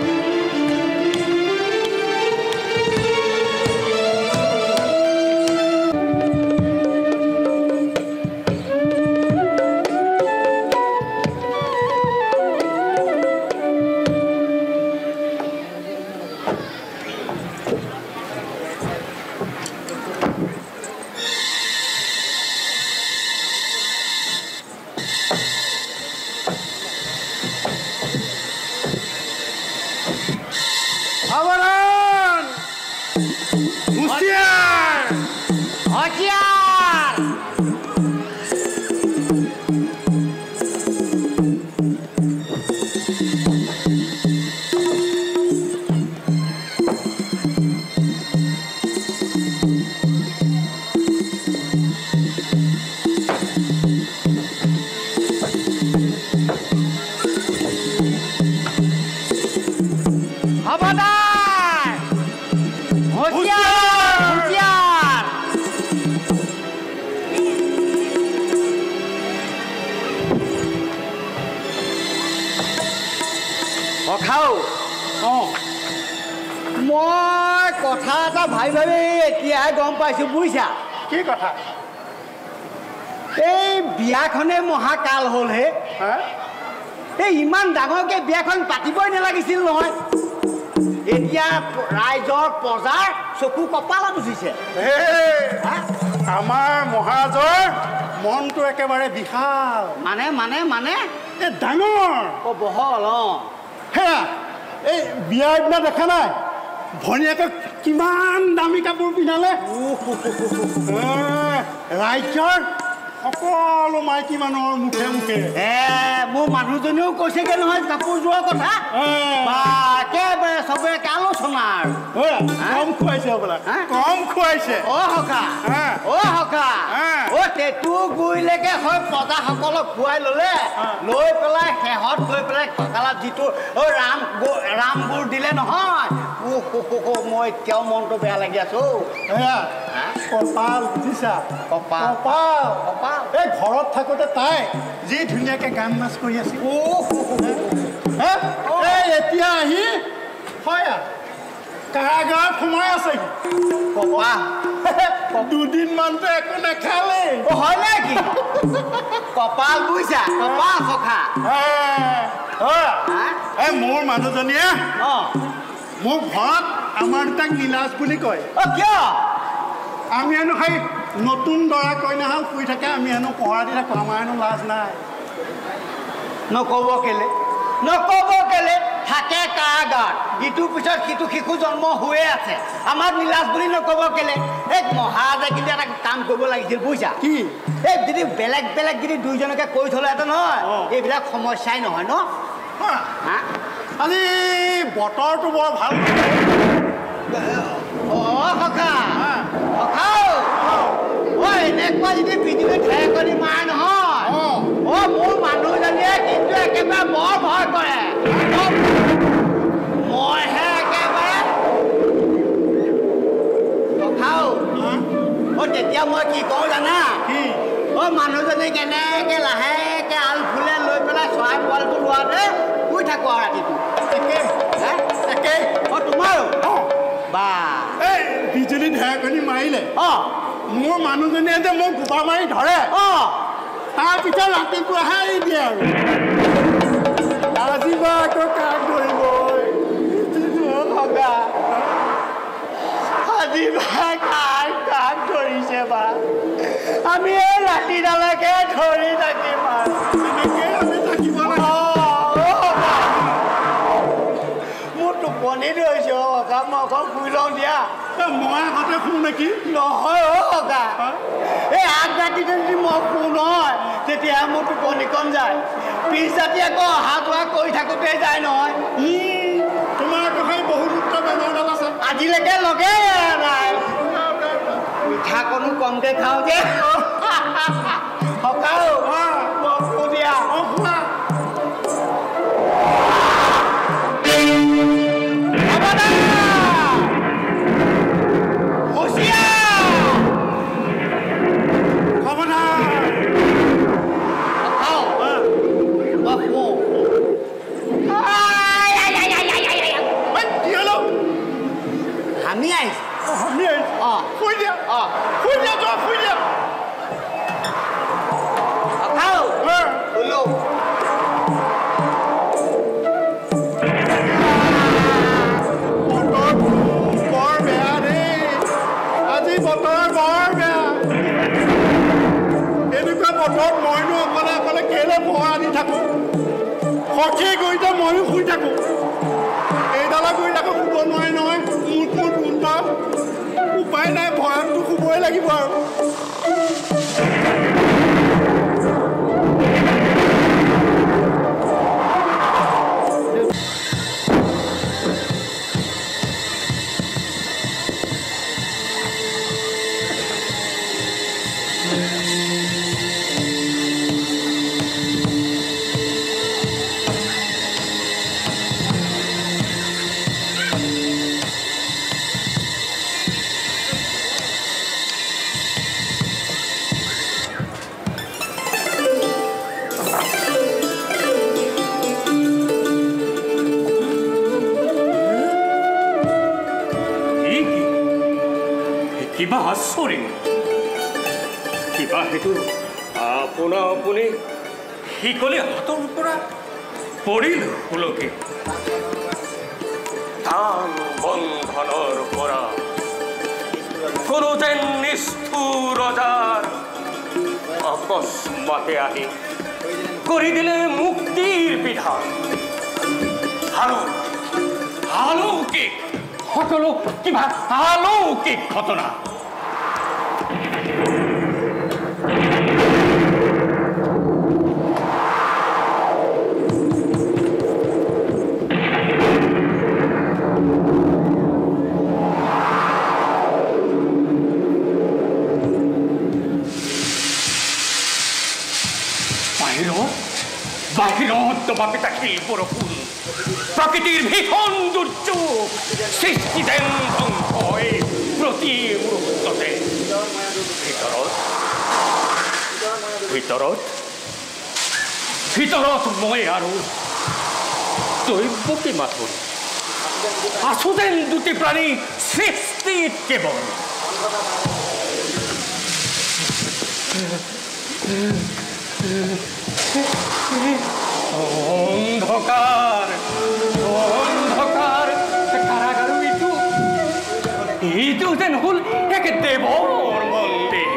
মই কথা এটা ভাবি ভাবি এতিয়াহে গম পাইছোঁ বুজিছা কি কথা এই বিয়াখনে মহাকাল হ'ল হে এই ইমান ডাঙৰকৈ বিয়াখন পাতিবই নালাগিছিল নহয় এতিয়া ৰাইজৰ প্ৰজাৰ চকু কপালত উঠিছে আমাৰ মহাৰাজৰ মনটো একেবাৰে বিশাল মানে মানে মানে এই ডাঙৰ বহল সেয়া এই বিয়াৰ দিনা দেখা নাই ভনীয়েকক কিমান দামী কাপোৰ পিন্ধালে ৰাজ্যৰ সকলো মাইকী মানুহৰ মুখে মুখে মোৰ মানুহজনীও কৈছেগে নহয় কাপোৰযোৰৰ কথা একেবাৰে চবে আলোচনা কম খুৱাইছে হ'বলা কম খুৱাইছে তেতু গুৰিলৈকে হয় প্ৰজাসকলক খুৱাই ল'লে লৈ পেলাই শেহত গৈ পেলাই কঁকালত যিটো ৰামবোৰ দিলে নহয় মই এতিয়াও মনটো বেয়া লাগি আছো কপাল বুজিছা কপাল এই ঘৰত থাকোঁতে তাই যি ধুনীয়াকৈ গান নাচ কৰি আছিল এতিয়া আহি হয় কাৰাগাৰত সোমাই আছে দুদিনমানতো একো নাখালে হয় নেকি কপাল বুজিছা কপাল সখা মোৰ মানুহজনীয়ে মোক ঘৰত আমাৰ দুটাক নীলাজ বুলি কয় কিয় আমি হেনো সেই নতুন দৰা কইনাহাল শুই থাকে আমি হেনো পহৰা দি থাকোঁ আমাৰ হেনো লাজ নাই নক'ব কেলে থাকে কাৰাগাৰ ইটোৰ পিছত সিটো শিশু জন্ম হৈয়ে আছে আমাৰ নীলাজ বুলি নক'ব কেলে এই মহাৰাজে কিন্তু এটা কাম কৰিব লাগিছিল বুজিছা কি এই যদি বেলেগ বেলেগ যদি দুইজনকে কৈ থ'লেহেঁতেন নহয় এইবিলাক সমস্যাই নহয় ন আজি বতৰটো বৰ ভাল এনেকুৱা যদি বিজুলী ঢেৰেকনি মাৰে নহয় মোৰ মানুহজনীয়ে কিন্তু একেবাৰে বৰ ভয় কৰে মইহে একেবাৰে তেতিয়া মই কি কওঁ জানা মানুহজনীক এনেকে লাহেকে আল ফুলে লৈ পেলাই চৰাই পোৱালিটো লোৱাতে শুই থাকোঁ আৰু ৰাতিটো তোমাৰো বা এই বিজুলী ঢেৰেকনি মাৰিলে মোৰ মানুহজনীয়ে যে মোক গোপা মাৰি ধৰে তাৰপিছত ৰাতিপুৱাহে এৰি দিয়ে আৰু আজি বা আকৌ কাক ধৰিব আজি বা কাক ধৰিছে বা আমি এই ৰাতিডালকে ধৰি থাকিম আমি থাকিব মোৰ টোপনি ধৰিছে মই অকণ শুই লওঁ দিয়া মই আগতে শুওঁ নেকি নহয় এই আগ ৰাতিতে যদি মই শুওঁ নহয় তেতিয়াহে মোৰ টোপনিকণ যায় পিছ ৰাতি আকৌ অহা যোৱা কৰি থাকোঁতে যায় নহয় তোমাৰ কথাই বহুত উত্তৰ বেমাৰডাল আছে আজিলৈকে লগে নাই মিঠাকণো কমকৈ খাওঁ যে সকাও মই দিয়া সখী গৈতে ময়ো শুই থাকোঁ এইডালা গৈ থাকোঁ শুব নোৱাৰে নহয় মোৰ গোন্ধ উপায় নাই ভয়তটো শুবই লাগিব আৰু কিবা আচৰিত কিবা সেইটো আপোনা আপুনি শিকলি হাতৰ পৰা পৰিল হুলকি বিধান বন্ধনৰ পৰা কোনো যেন নিষ্ঠুৰ ৰজাৰ অকস্মাতে আহি কৰি দিলে মুক্তিৰ বিধান। অলৌকিক সকলো কিবা অলৌকিক ঘটনা। বাহিৰত দবাপিতা শিল্পৰফুল প্ৰকৃতিৰ ভীষণ দুৰ্যোগ সৃষ্টি যেন ধ্বংস হয় প্ৰতি মুহূৰ্ততে। ভিতৰত মই আৰু দৈৱকী মাথোন আছো যেন দুটি প্ৰাণী সৃষ্টিত কেৱল। অন্ধকাৰ কাৰাগাৰ ইটো যেন হল এক দেৱৰ মন্দিৰ।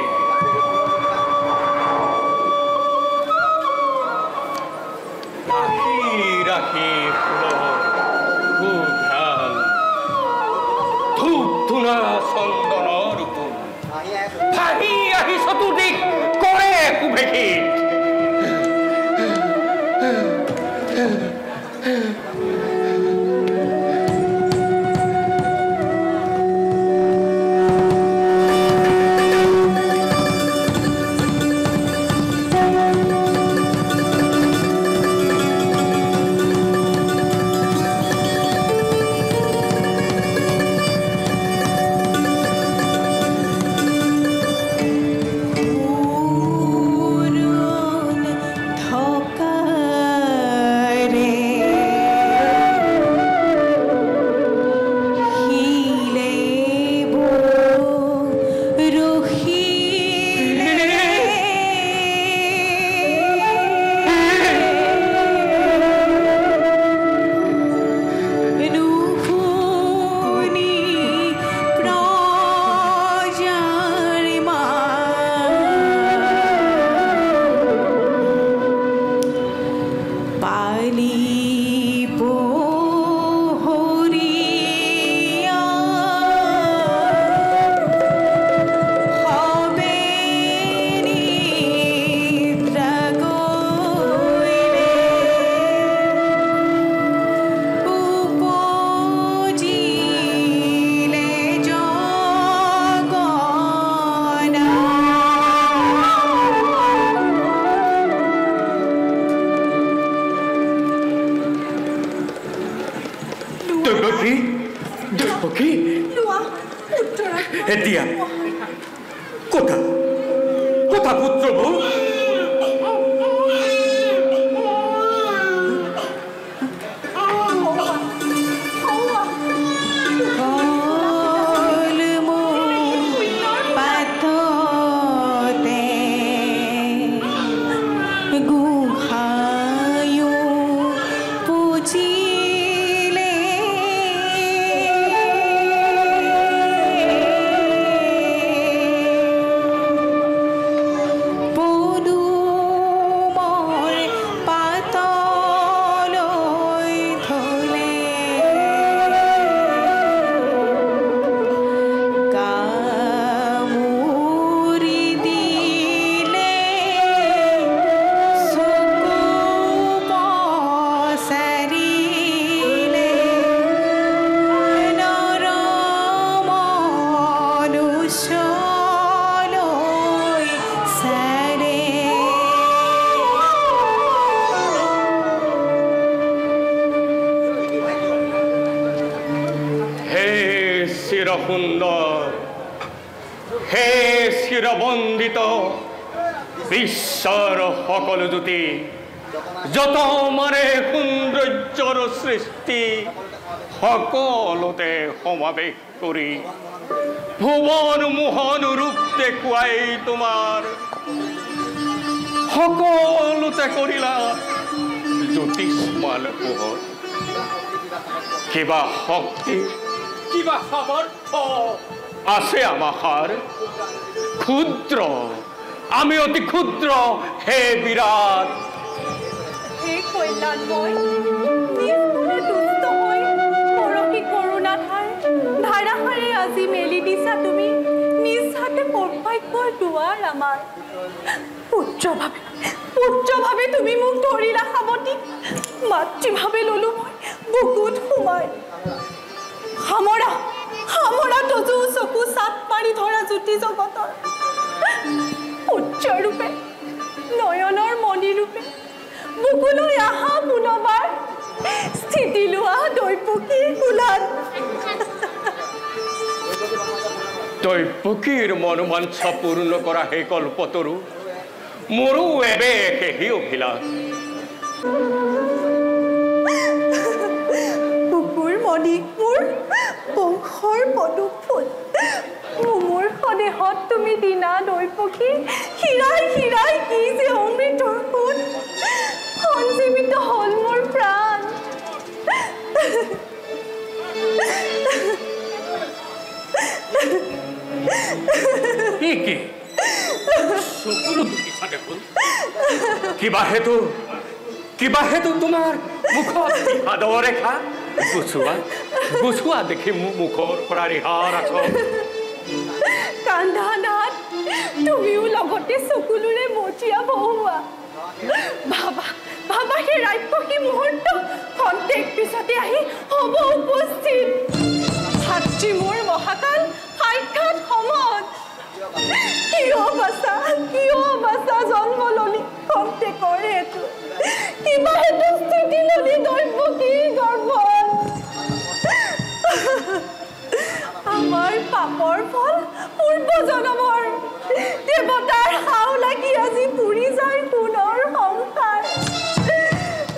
ৰাখি ফুলৰ ধূপ ধূনা চন্দনৰ গুণ ভাহি আহি চতুৰ্দিশ কৰে কুভেষিত। এতিয়া কথা পুত্ৰবোৰ সুন্দৰ হে চিৰবন্দিত বিশ্বৰ সকলো জ্যোতি যত মানে সৌন্দৰ্যৰ সৃষ্টি সকলোতে সমাৱেশ কৰি ভুৱন মোহন ৰূপ দেখুৱাই তোমাৰ সকলোতে কৰিলা জ্যোতিষ্মাল পোহৰ। কিবা শক্তি কিবা সামৰ্থ্য আছে আমাৰ ক্ষুদ্ৰ আমি অতি ক্ষুদ্ৰ হে বিৰাট হে কল্যাণময় নিষ্ঠুৰে দুষ্ট হৈ পৰহি কৰোণা ধাৰাসাৰে আজি মেলি দিছা তুমি নিজ হাতে সৌভাগ্যৰ দুৱাৰ আমাৰ পুত্ৰভাৱে তুমি মোক ধৰিলা সাৱটি মাতৃভাৱে ললো মই বুকুত সোমাই সামৰা তজু চকু চাপ পাৰি ধৰা জ্যোতি জগতৰ পুত্ৰৰূপে নয়নৰ মণি ৰূপে বুকুলৈ আহা পুনবাৰ স্থিতি লোৱা দৈপকী কোলাত দৈপকীৰ মনোবাঞ্ছা পূৰ্ণ কৰা হে কল্পতৰু মোৰো এবে সেই অভিলাষ বুকুৰ মণি মোৰ বংশৰ পদুম ফুল মোৰ সদেহত তুমি দিনা দৈপকী হিৰাই কি যে অমৃতৰ ফুল সঞ্জীৱিত হ'ল মোৰ প্ৰাণ কি চকুলো দুখিছা দেখোন কিবা হেতু তোমাৰ মুখত বিষাদৰ ৰেখা গুচোৱা দেখি মুখৰ পৰা ৰিহাৰ আছ কান্ধা নাট তুমিও লগতে চকুলোৰে মজিয়া বহুৱা ভাবা সেই ৰাক্ষসী মুহূৰ্ত খন্তেক পিছতে আহি হ'ব উপস্থিত ভাতৃ মোৰ মহাকাল সাক্ষাৎ সমত কিয় বাচা জন্ম ললি খন্তেকৰ হেতু কিবা হেতু স্থিতি ললি দৈপকী গৰ্ভত আমাৰ পাপৰ ফল পূৰ্ব জনমৰ দেৱতাৰ হাও লাগি আজি পুৰি যায় সোণৰ সংসাৰ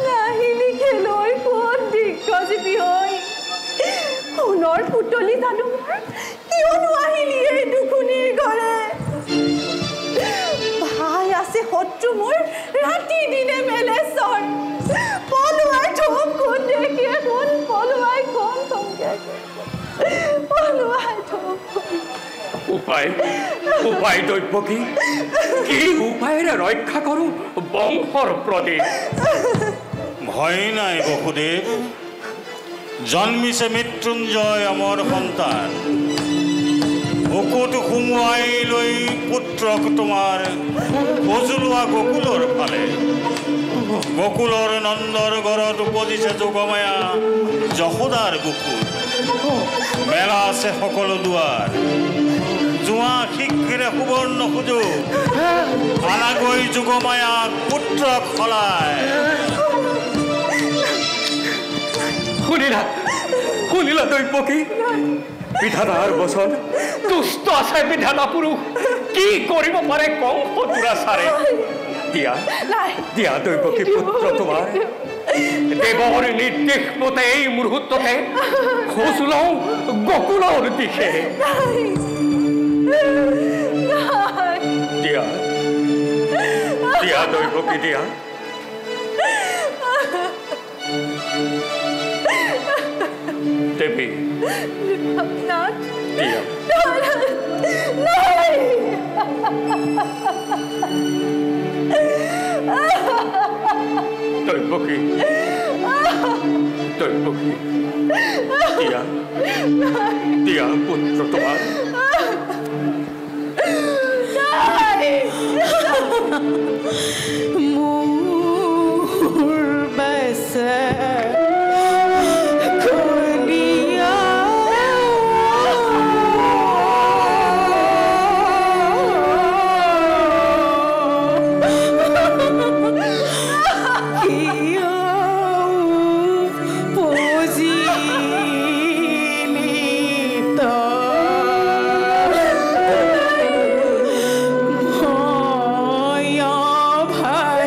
নাহিলি খেলৈ কোন দিগ্গজীৱী হৈ সোণৰ পুতলি জানো মোৰ কিয়নো আহিলি এই দুখুনিৰ ঘৰে ভাই আছে শত্ৰু মোৰ ৰাতি দিনে মেলেশ্বৰ পলুৱাই থম কোন দেখে কোন পলুৱাই কম থমকে উপায় দৈপকী কি উপায়েৰে ৰক্ষা কৰো বংশৰ প্ৰতি ভয় নাই বসুদেৱ জন্মিছে মৃত্যুঞ্জয় অমৰ সন্তান বুকুত সুমুৱাই লৈ পুত্ৰক তোমাৰ বজলোৱা গকুলৰ ফালে গকুলৰ নন্দৰ ঘৰত উপজিছে যোগমায়া যশোদাৰ বুকুত মেলা আছে সকলো দুৱাৰ যোৱা শীঘ্ৰে সুবৰ্ণ সুযোগ আনাগৈ যোগমায়াক পুত্ৰক সলায় শুনিলা দৈপকী বিধাতাৰ বচন দুষ্ট আছে বিধাতা পুৰুষ কি কৰিব পাৰে কংস দুৰাচাৰে দিয়া দৈপকী পুত্ৰ তোমাৰ দেৱৰ নিৰ্দেশ মতে এই মুহূৰ্ততে খোজ লওঁ গকুলৰ দিশে দিয়া দৈপকী দিয়া দেৱী দিয়া দৈপকী দিয়া পুত্ৰ তোমাৰ মোৰ বেছে ভাই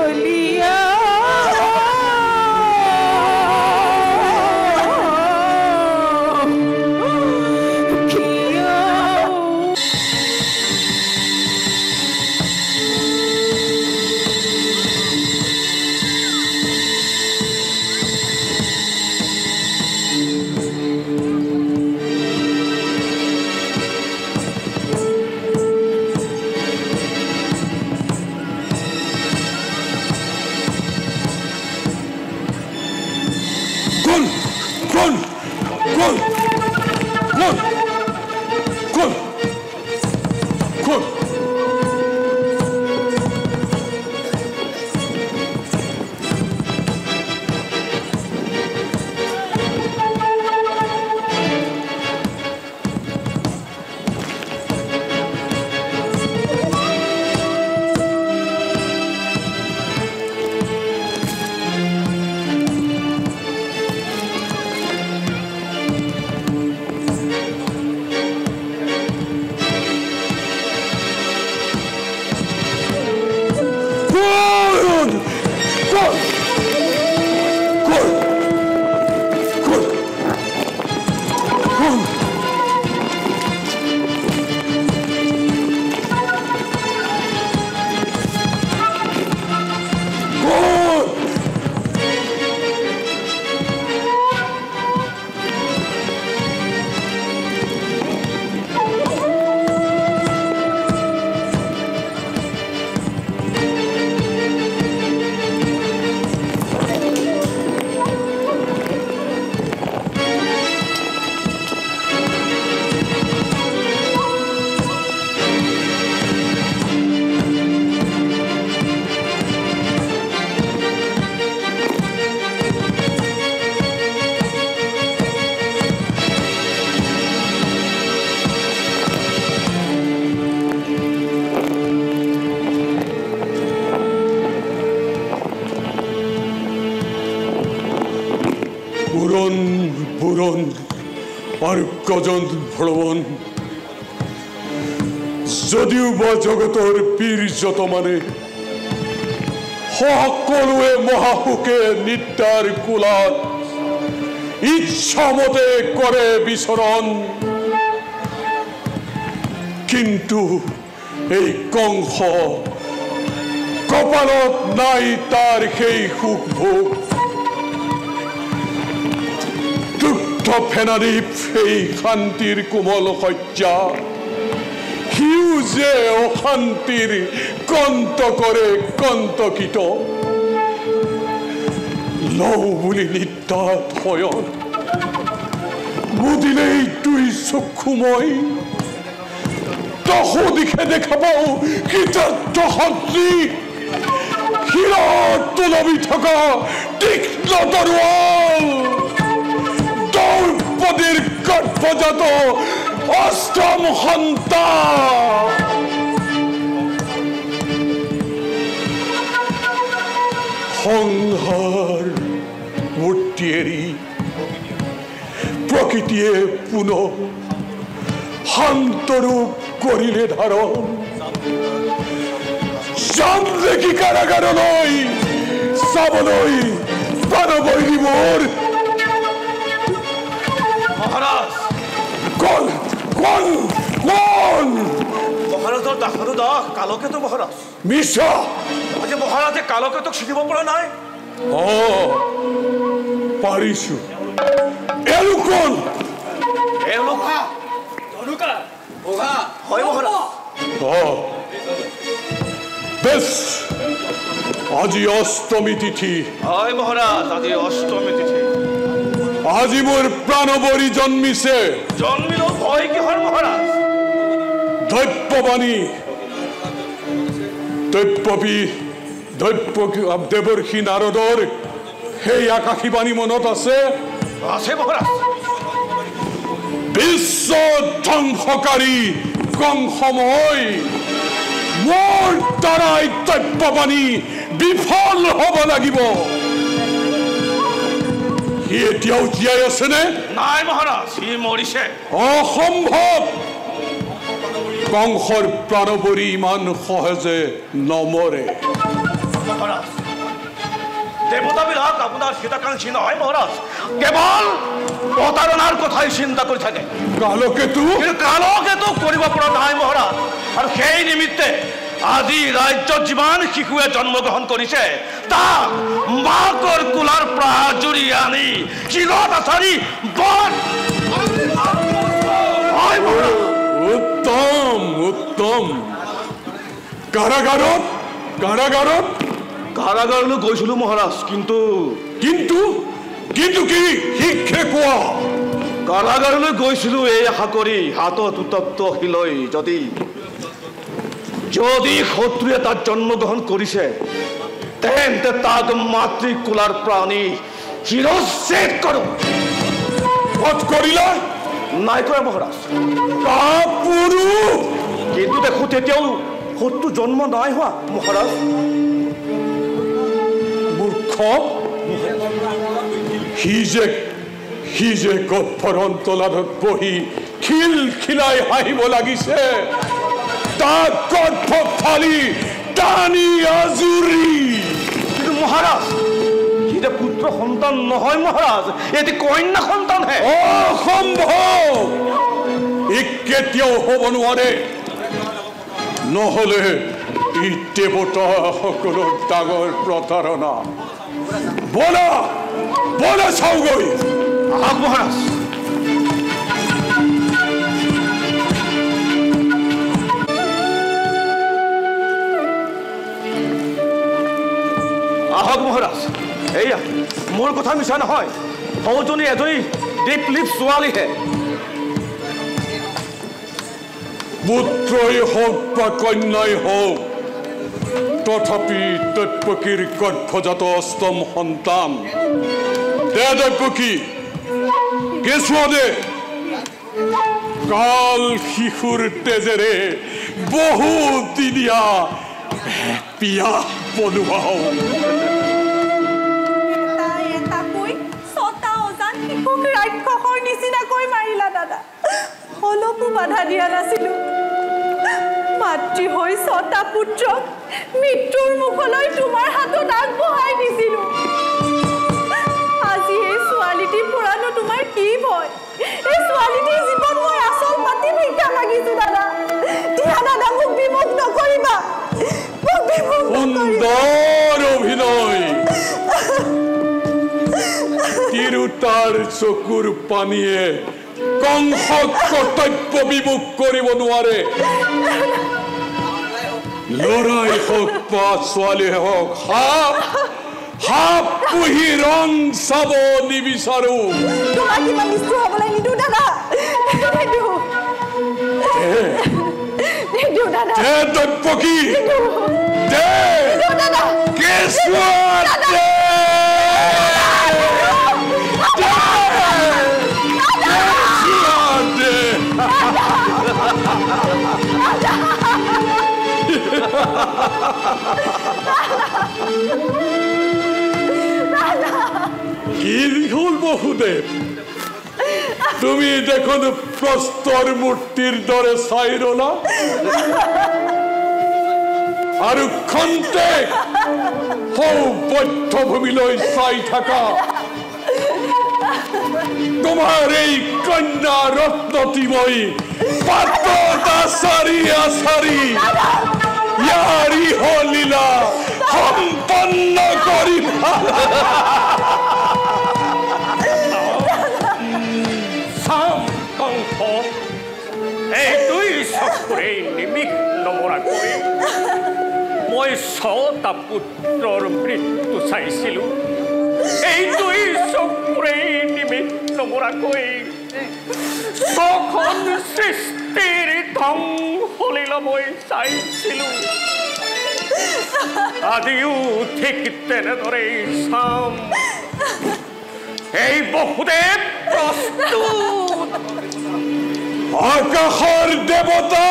কলিয়া গজন ভ্ৰমণ যদিও বা জগতৰ পীৰ যত মানে সকলোৱে মহাসুখে নিত্যাৰ কোলাত ইচ্ছামতে কৰে বিচৰণ কিন্তু এই কংস কপালত নাই তাৰ সেই সুখ ভোগ ফেনাদ্বীপ সেই শান্তিৰ কোমল শয্যা সিও যে অশান্তিৰ কন্ত কৰে কন্তকিত লওঁ বুলি নিত্যাত শয়ন মুদিলেই তুই চক্ষুময় তহ দিশে দেখা পাওঁ কৃতাৰ্থ সদৃশ শিৰত তুলবি থকা তীক্ষ্ণ তৰোৱাল দ্রৌপদীর গর্ভজাত অষ্টম সন্তান সংহার মূর্তি এরি প্রকৃতিয়ে পুনঃ শান্তরূপ করিলে ধারণ যাম দেখি কারাগারলৈ চাবলৈ প্রাণবৈরী মোর মহারাজ কোন কোন কোন মহাৰাজৰ দাসৰো দাস কালকেতু মহাৰাজ মিছা আজি মহাৰাজে কালকেতুক চিনিব পৰা নাই পাৰিছো এওঁলোক কোন এওঁলোক ধনুকা ওহা হয় মহারাজ বেশ আজি অষ্টমী তিথি হয় মহারাজ আজি অষ্টমী তিথি আজি মোৰ প্ৰাণবৰী জন্মিছে জন্মিল ভয় কিহৰ মহাৰাজ দৈত্যবাণী দেৱৰ্ষি নাৰদৰ সেই আকাশী বাণী মনত আছে আছে মহাৰাজ বিশ্ব ধ্বংসকাৰী কংসময় মোৰ দ্বাৰাই দৈত্যবাণী বিফল হ'ব লাগিব সি এতিয়াও জীয়াই আছেনে নাই মহারাজ সি মৰিছে অসম্ভৱ কংসৰ প্ৰাণবৰী ইমান সহজে নমৰে মহাৰাজ দেবতাবিলাক আপোনাৰ হিতাকাংক্ষী নহয় মহাৰাজ কেৱল প্ৰতাৰণাৰ কথাই চিন্তা কৰি থাকে কালকেতু কৰিব পৰা নাই মহাৰাজ আৰু সেই নিমিত্তে আজি ৰাজ্যত যিমান শিশুৱে জন্মগ্ৰহণ কৰিছে তাক মাকৰ কোলাৰ পৰা জুৰি আনি শিলত আচাৰি উত্তম উত্তম কাৰাগাৰলৈ গৈছিলো মহাৰাজ কিন্তু কিন্তু কিন্তু কি শিক্ষে কোৱা কাৰাগাৰলৈ গৈছিলো এই আশা কৰি হাতত উত্তপ্ত শিলৈ যদি শত্ৰুৱে তাত জন্মগ্ৰহণ কৰিছে তেন্তে তাক মাতৃ কোলাৰ প্ৰাণী শিৰচ্ছেদ কৰো বধ কৰিলা নাই কৰা মহাৰাজ কিন্তু দেখো তেতিয়াও শত্ৰু জন্ম নাই হোৱা মহাৰাজ মূৰ্খ সি যে গহ্বৰ অন্তলাৰত বহি খিলখিলাই হাঁহিব লাগিছে তাক গৰ্ভ ফালি টানি আজুৰি কিন্তু মহাৰাজ সি যে পুত্ৰ সন্তান নহয় মহাৰাজ এটি কন্যা সন্তানহে অসম্ভৱ কেতিয়াও হ'ব নোৱাৰে নহ'লে ই দেৱতাসকলৰ ডাঙৰ প্ৰতাৰণা বলা চাওগৈ আহক মহাৰাজ আহক মহাৰাজ এয়া মোৰ কথা মিছা নহয় সৌজনী এজনী দীপলিপ ছোৱালীহে পুত্ৰই হওক বা কন্যাই হওক তথাপি দৈপকীৰ গৰ্ভজাত অষ্টম সন্তান দে দৈপকী কেঁচুৱা দে কাল শিশুৰ তেজেৰে বহুদিনীয়া পিয়াহ বনোৱাও ৰাক্ষসৰ নিচিনাকৈ মাৰিলা দাদা অলপো বাধা দিয়া নাছিলো মাতৃ হৈ ছটা পুত্ৰক মৃত্যুৰ মুখলৈ তোমাৰ হাতত আগবঢ়াই দিছিলো আজি এই ছোৱালীটি পুৰানো তোমাৰ কি ভয় এই ছোৱালীটিৰ জীৱন মই আচল পাতি ভিক্ষা মাগিছো দাদা দিয়া দাদা মোক বিমুখ নকৰিবা সুন্দৰ অভিনয় তিৰুতাৰ চকুৰ পানীয়ে কংসক কৰ্তব্য বিমুখ কৰিব নোৱাৰে লৰাই হওক বা ছোৱালীয়ে হওক সাপ পুহি ৰং চাব নিবিচাৰো তোমাক ইমান নিষ্ঠুৰ হ'বলৈ নিদিওঁ দাদা নিদিওঁ দাদা দৈপকী দে কেঁচুৱা দে কি হল বহুদেৱ তুমি দেখোন প্ৰস্তৰ মূৰ্তিৰ দৰে চাই ৰলা আৰু খন্তে বধ্যভূমিলৈ চাই থাকা তোমাৰ এই কন্যা ৰত্নটিময়ী পাতত আচাৰি ইয়াৰি হলীলা সম্পন্ন কৰিবা এইটোই চকুৰে নিমিষ নমৰাকৈ মই ছটা পুত্ৰৰ মৃত্যু চাইছিলো এইটোই চকুৰে নিমিষ নমৰাকৈ ছখন সৃষ্টিৰ ধ্বংসলীলা মই চাইছিলো আজিও ঠিক তেনেদৰেই চাম এই বহুদেৱ প্ৰস্তুত আকাশৰ দেৱতা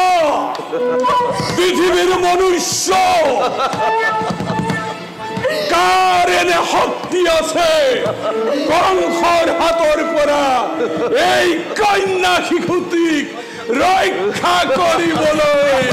পৃথিৱীৰ মনুষ্য কাৰ এনে শক্তি আছে কংসৰ হাতৰ পৰা এই কন্যা শিশুটিক ৰক্ষা কৰিবলৈ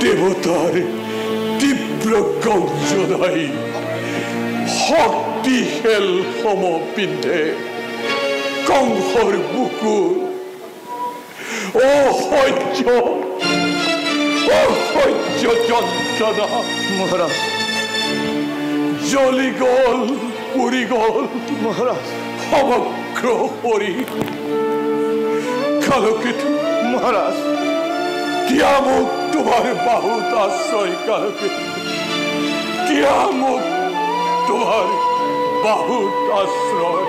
দেবতাৰ তীব্ৰ গঞ্জনাই শক্তিশাল সম পিন্ধে কংসৰ বুকুৰ অসহ্য যন্ত্ৰণা মহাৰাজ জ্বলি গল পুৰি গল মহাৰাজ সমগ্ৰ শৰীৰ কালকেতু মহাৰাজ দিয়া মোক তোমাৰ বাহুত আশ্ৰয় কালকেতু দিয়া মোক তোমাৰ বাহুত আশ্ৰয়